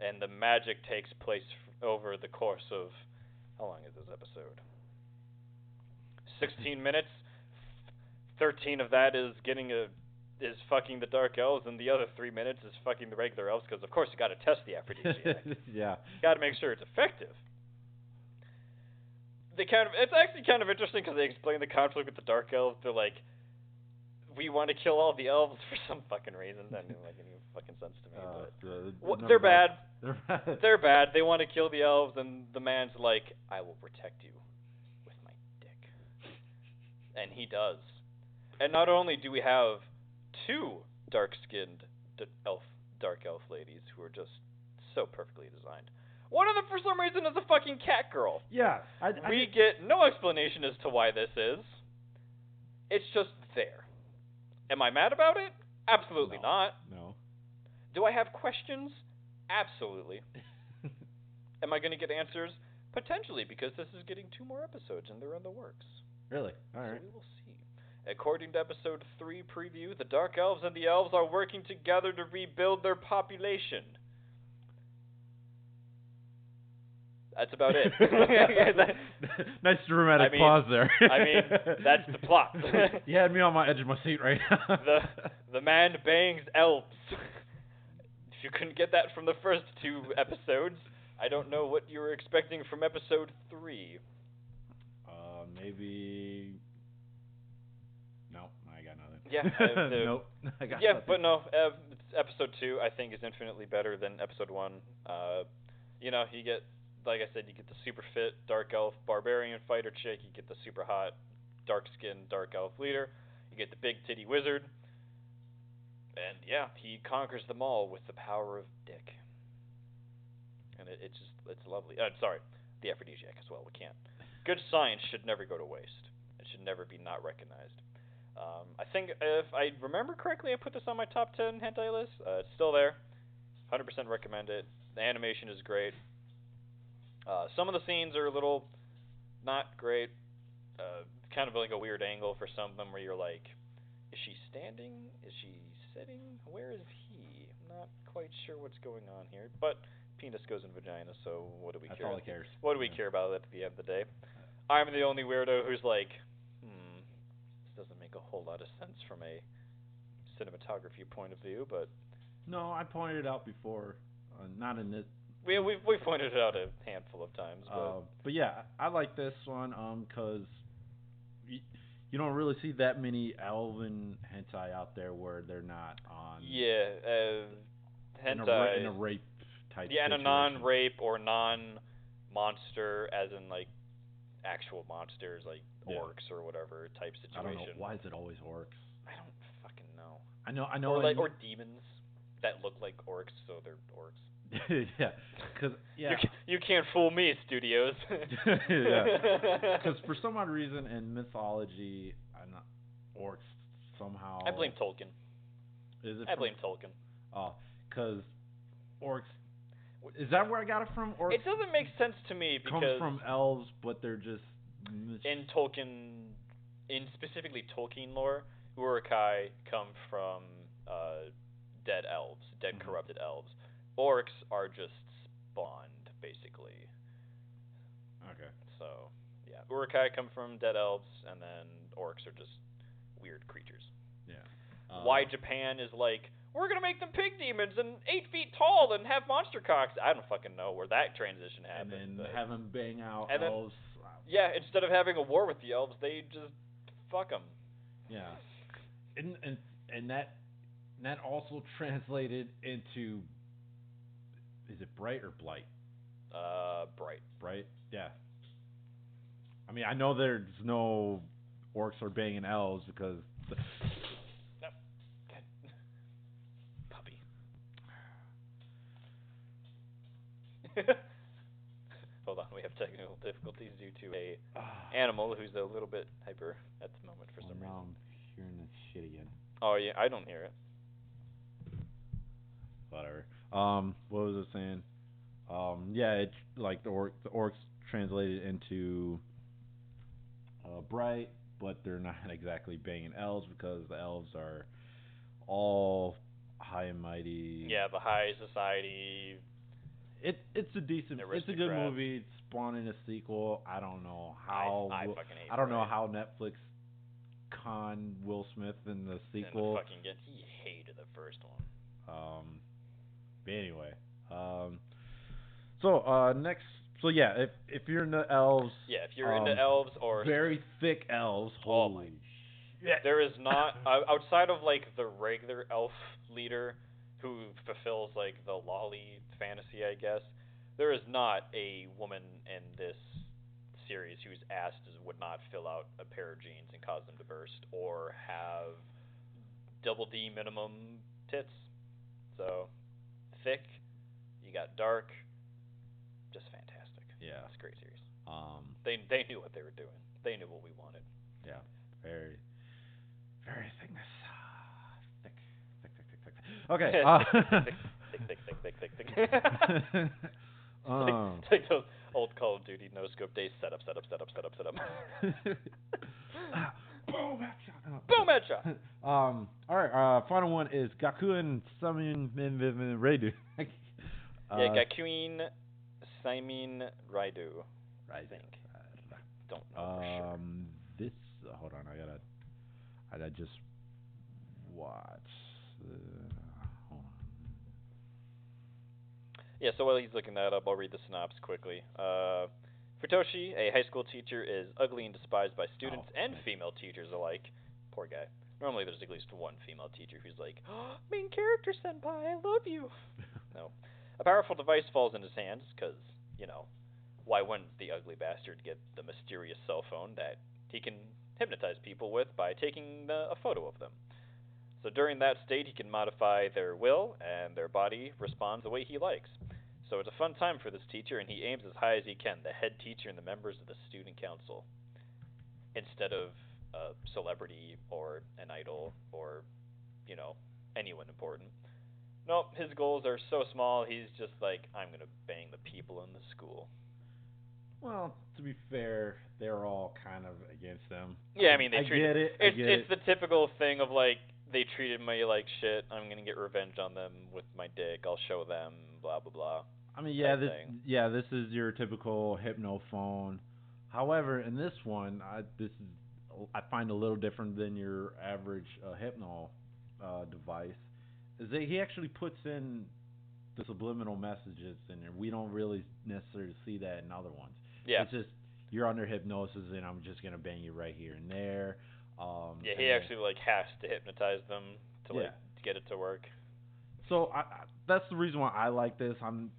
and the magic takes place over the course of, how long is this episode? 16 minutes. 13 of that is getting is fucking the dark elves, and the other 3 minutes is fucking the regular elves, because of course you got to test the aphrodisiac. Yeah. Got to make sure it's effective. It's actually kind of interesting because they explain the conflict with the dark elves. They're like, we want to kill all the elves for some fucking reason. That didn't make any fucking sense to me. They're bad. They're bad. They're bad. They want to kill the elves, and the man's like, I will protect you with my dick. And he does. And not only do we have 2 dark-skinned dark elf ladies who are just so perfectly designed. One of them, for some reason, is a fucking cat girl. Yeah. We get no explanation as to why this is. It's just there. Am I mad about it? Absolutely not. No. Do I have questions? Absolutely. Am I going to get answers? Potentially, because this is getting 2 more episodes and they're in the works. Really? All right. So we will see. According to episode 3 preview, the Dark Elves and the Elves are working together to rebuild their population. That's about it. Nice dramatic pause there. I mean, that's the plot. You had me on my edge of my seat right now. The man bangs elves. If you couldn't get that from the first 2 episodes, I don't know what you were expecting from episode 3. Maybe. No, I got nothing. Yeah. Nope. I got yeah, nothing. but no. Episode 2, I think, is infinitely better than episode 1. You get. Like I said, you get the super fit dark elf barbarian fighter chick. You get the super hot dark skinned dark elf leader. You get the big titty wizard. And yeah, he conquers them all with the power of dick. And it's lovely. Sorry, the aphrodisiac as well. We can't. Good science should never go to waste. It should never be not recognized. I think if I remember correctly, I put this on my top 10 hentai list. It's still there. 100% recommend it. The animation is great. Some of the scenes are a little not great. Kind of like a weird angle for some of them where you're like, is she standing? Is she sitting? Where is he? I'm not quite sure what's going on here. But penis goes in vagina, so what do we care? That's all that cares. What do we care about it at the end of the day? I'm the only weirdo who's like, this doesn't make a whole lot of sense from a cinematography point of view, but... No, I pointed it out before. Not in this... We pointed it out a handful of times, but yeah, I like this one because you don't really see that many elven hentai out there where they're not on. Yeah, hentai in a rape type. Yeah, in a situation. non-rape or non-monster, as in like actual monsters like orcs or whatever type situation. I don't know why is it always orcs. I don't fucking know. I know. Or demons that look like orcs, so they're orcs. Yeah, because you can't fool me, studios. Yeah, because for some odd reason in mythology, orcs somehow. I blame Tolkien. I blame Tolkien. Oh, because orcs. Is that where I got it from? Orcs. It doesn't make sense to me because comes from elves, but they're just in Tolkien, in specifically Tolkien lore, Urukai come from dead elves, corrupted elves. Orcs are just spawned, basically. Okay. So, yeah. Urukai come from dead elves, and then orcs are just weird creatures. Yeah. Why Japan is like, we're going to make them pig demons and 8 feet tall and have monster cocks. I don't fucking know where that transition happened. And then have them bang out and elves. Yeah, instead of having a war with the elves, they just fuck them. Yeah. And that also translated into... Is it Bright or Blight? Bright. Bright? Yeah. I mean, I know there's no orcs are banging elves because... Puppy. Hold on, we have technical difficulties due to a animal who's a little bit hyper at the moment for some reason. Now I'm hearing this shit again. Oh, yeah, I don't hear it. Whatever. What was I saying? Yeah, it's like the orcs translated into bright, but they're not exactly banging elves because the elves are all high and mighty. Yeah, the high society. It's a good movie. It's spawning a sequel. I don't know how. I fucking hate I don't know how Netflix con Will Smith in the And sequel. he hated the first one. But anyway, next, if you're into elves, if you're into elves or very thick elves, holy shit. There is not outside of like the regular elf leader who fulfills like the lolly fantasy, I guess. There is not a woman in this series whose ass would not fill out a pair of jeans and cause them to burst, or have double D minimum tits. So thick, you got dark, just fantastic. Yeah, it's a great series. They knew what they were doing. They knew what we wanted. Yeah, very, very thickness. Thick. Okay. Thick. It's like those old Call of Duty no-scope days. Set up. Boom, headshot. Boom, headshot. All right. Final one is Gakuen Saimin Reido. Gakuen Saimin Reido. I think. Don't know for sure. This. Hold on. I just watch. Hold on. Yeah, so while he's looking that up, I'll read the synopsis quickly. Futoshi, a high school teacher, is ugly and despised by students and female teachers alike. Poor guy. Normally there's at least one female teacher who's like, oh, main character senpai, I love you. No. A powerful device falls in his hands, because, why wouldn't the ugly bastard get the mysterious cell phone that he can hypnotize people with by taking a photo of them? So during that state, he can modify their will, and their body responds the way he likes. So it's a fun time for this teacher, and he aims as high as he can, the head teacher and the members of the student council, instead of a celebrity or an idol or, anyone important. Nope, his goals are so small, he's just like, I'm going to bang the people in the school. Well, to be fair, they're all kind of against them. Yeah, I mean, I get it. It's the typical thing of like, they treated me like shit, I'm going to get revenge on them with my dick, I'll show them, blah, blah, blah. I mean, this is your typical hypnophone. However, in this one, I find a little different than your average hypno device. Is that he actually puts in the subliminal messages in there. We don't really necessarily see that in other ones. Yeah. It's just you're under hypnosis, and I'm just gonna bang you right here and there. He actually has to hypnotize them to get it to work. So that's the reason why I like this. I'm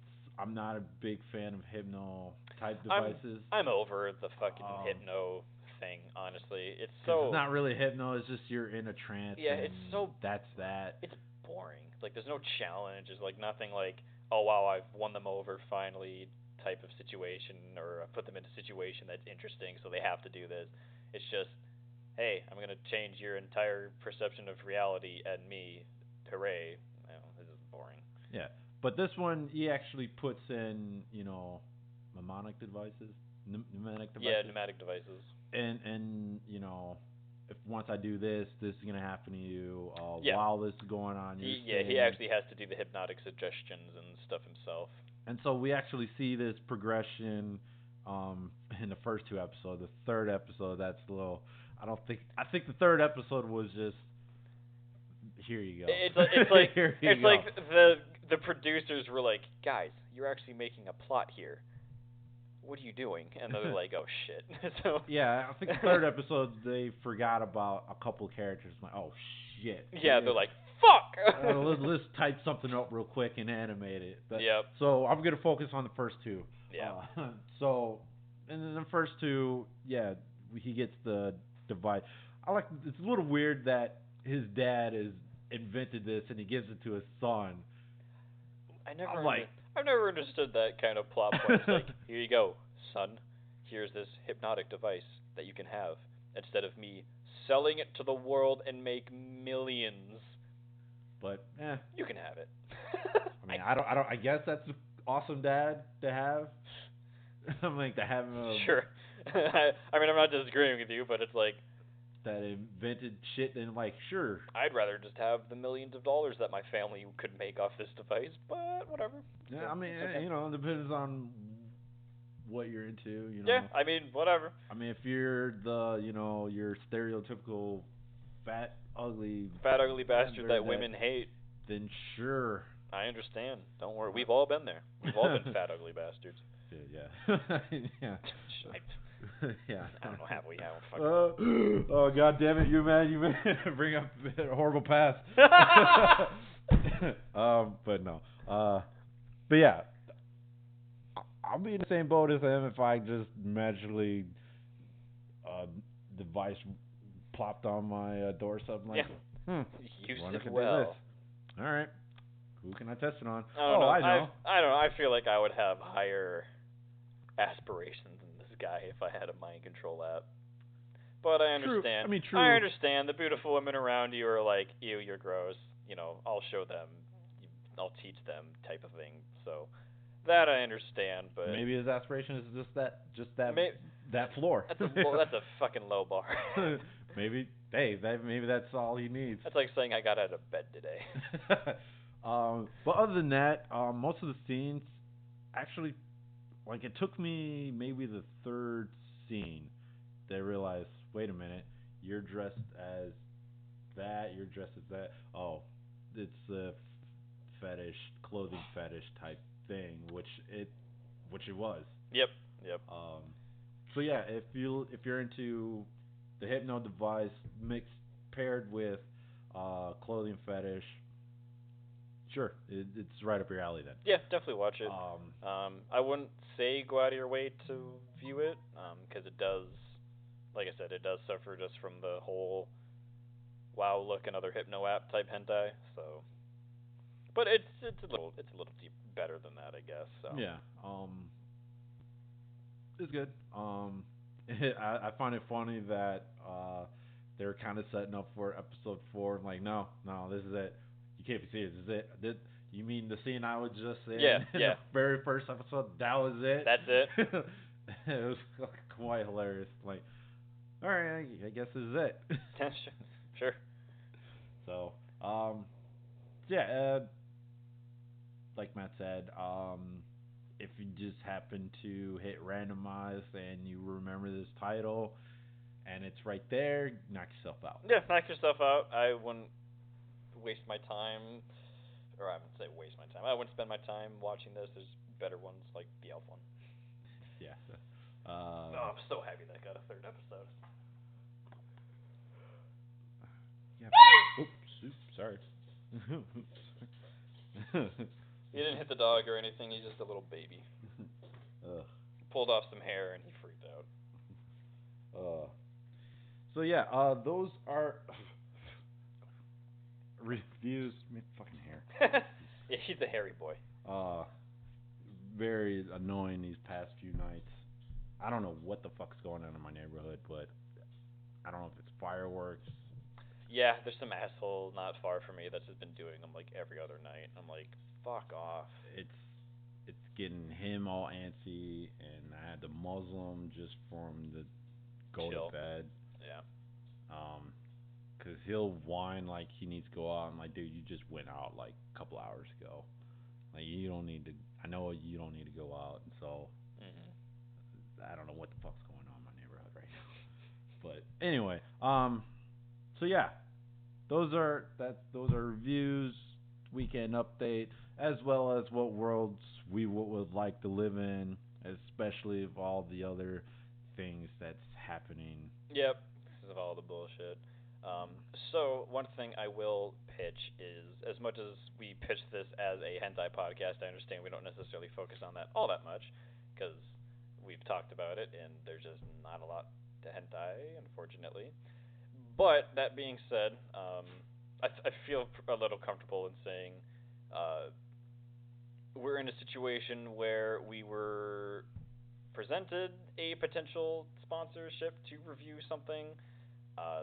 not a big fan of hypno type devices. I'm over the fucking hypno thing, honestly. It's not really hypno, it's just you're in a trance. Yeah, it's so that's that. It's boring. Like there's no challenge, there's like nothing like, oh wow, I've won them over finally type of situation, or I put them in a situation that's interesting so they have to do this. It's just, hey, I'm gonna change your entire perception of reality and me. Hooray. This is boring. Yeah. But this one, he actually puts in, pneumonic devices. Pneumatic devices. Yeah, pneumatic devices. And if once I do this, this is going to happen to you while this is going on. He actually has to do the hypnotic suggestions and stuff himself. And so we actually see this progression in the first two episodes. The third episode, that's a little... I think the third episode was just... Here you go. It's like the producers were like, guys, you're actually making a plot here. What are you doing? And they're like, oh shit. So yeah, I think the third episode they forgot about a couple of characters. I'm like, oh shit. Yeah, they're like, fuck. Let's type something up real quick and animate it. But, yep. So I'm gonna focus on the first two. Yeah. And then the first two, he gets the device. It's a little weird that his dad is invented this and he gives it to his son. I've never understood that kind of plot point. It's like, here you go, son. Here's this hypnotic device that you can have instead of me selling it to the world and make millions. But you can have it. I mean, I guess that's an awesome dad to have. I'm like to have him. Sure. I mean, I'm not disagreeing with you, but it's like that invented shit, and like, sure. I'd rather just have the millions of dollars that my family could make off this device, but whatever. Yeah, I mean, okay. It depends on what you're into. Yeah, I mean, whatever. I mean, if you're the your stereotypical fat ugly bastard that women hate, then sure. I understand. Don't worry. We've all been there. We've all been fat ugly bastards. Yeah. Yeah. Yeah. I don't know how we have fucking. Oh God damn it! You man, bring up a horrible past. But no. But yeah, I'll be in the same boat as him if I just magically device plopped on my door something like. Use it well. All right. Who can I test it on? I don't know. I know. I don't know. I feel like I would have higher aspirations than this guy if I had a mind control app. But I understand. True. I understand. The beautiful women around you are like, ew, you're gross. I'll show them. I'll teach them type of thing. So that I understand. But maybe his aspiration is just that floor. That's a fucking low bar. Maybe. Hey, maybe that's all he needs. That's like saying I got out of bed today. But other than that, most of the scenes, actually, like it took me maybe the third scene that I realized, wait a minute, you're dressed as that, you're dressed as that. Oh, it's a clothing fetish type thing, which it was. Yep. So yeah, if you're into the hypno device paired with clothing fetish, sure, it's right up your alley then. Yeah, definitely watch it. I wouldn't say go out of your way to view it, because it does, like I said, it does suffer just from the whole WoW look and other hypno app type hentai. So, but it's a little deep better than that, I guess. So. Yeah. It's good. I find it funny that they're kind of setting up for episode 4. I'm like, no, this is it. You can't be serious. This is it. You mean the scene I was just in? In the very first episode, that was it? That's it. It was quite hilarious. Like, all right, I guess this is it. Sure. So, yeah, like Matt said, if you just happen to hit randomize and you remember this title and it's right there, knock yourself out. Yeah, knock yourself out. I wouldn't waste my time, or I wouldn't say waste my time. I wouldn't spend my time watching this. There's better ones like the Elf one. Yeah. I'm so happy that got a third episode. Yeah. Oops, sorry. He didn't hit the dog or anything. He's just a little baby. Pulled off some hair and he freaked out. So yeah, those are reviews. Fucking hair. Yeah, he's a hairy boy. Very annoying these past few nights. I don't know what the fuck's going on in my neighborhood, but I don't know if it's fireworks. Yeah, there's some asshole not far from me that's just been doing them like every other night. I'm like, fuck off. It's getting him all antsy, and I had to muzzle him just for him to go Chill. to bed. Yeah. 'Cause he'll whine like he needs to go out. I'm like, dude, you just went out like a couple hours ago. Like, you don't need to. I know you don't need to go out, and so I don't know what the fuck's going on in my neighborhood right now. But anyway, so yeah, those are reviews, weekend update, as well as what worlds we would like to live in, especially of all the other things that's happening. Yep, because of all the bullshit. So one thing I will pitch is, as much as we pitch this as a hentai podcast, I understand we don't necessarily focus on that all that much, because we've talked about it, and there's just not a lot to hentai, unfortunately. But that being said, I feel a little comfortable in saying we're in a situation where we were presented a potential sponsorship to review something.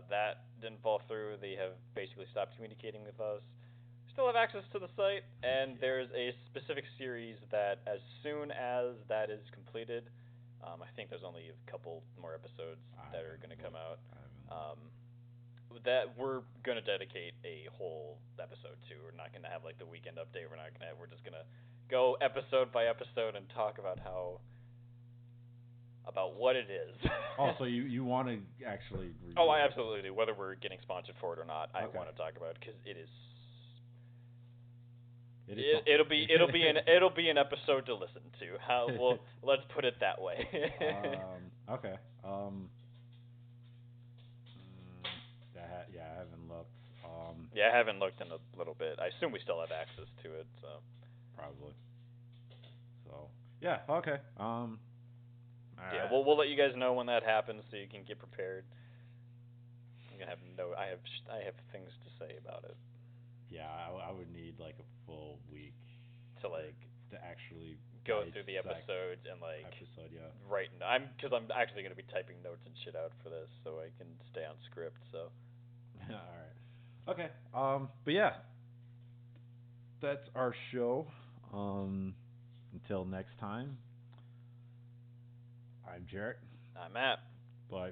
That didn't fall through. They have basically stopped communicating with us. Still have access to the site, and there's a specific series that as soon as that is completed, I think there's only a couple more episodes that are going to come out, that we're going to dedicate a whole episode to. We're not going to have like the weekend update. We're just going to go episode by episode and talk about how about what it is. Oh, so you want to actually review Oh, I it. absolutely do. Whether we're getting sponsored for it or not, I Okay. want to talk about it because it is. It'll It'll be an episode to listen to. Well, let's put it that way. Okay. I haven't looked. Yeah, I haven't looked in a little bit. I assume we still have access to it, so. Probably. So yeah. Okay. Yeah, we'll let you guys know when that happens so you can get prepared. I have things to say about it. Yeah, I would need like a full week to actually go through the episodes and write. Because I'm actually going to be typing notes and shit out for this so I can stay on script. So. All right. Okay. But yeah, that's our show. Until next time, I'm Jarrett. I'm Matt. Bye.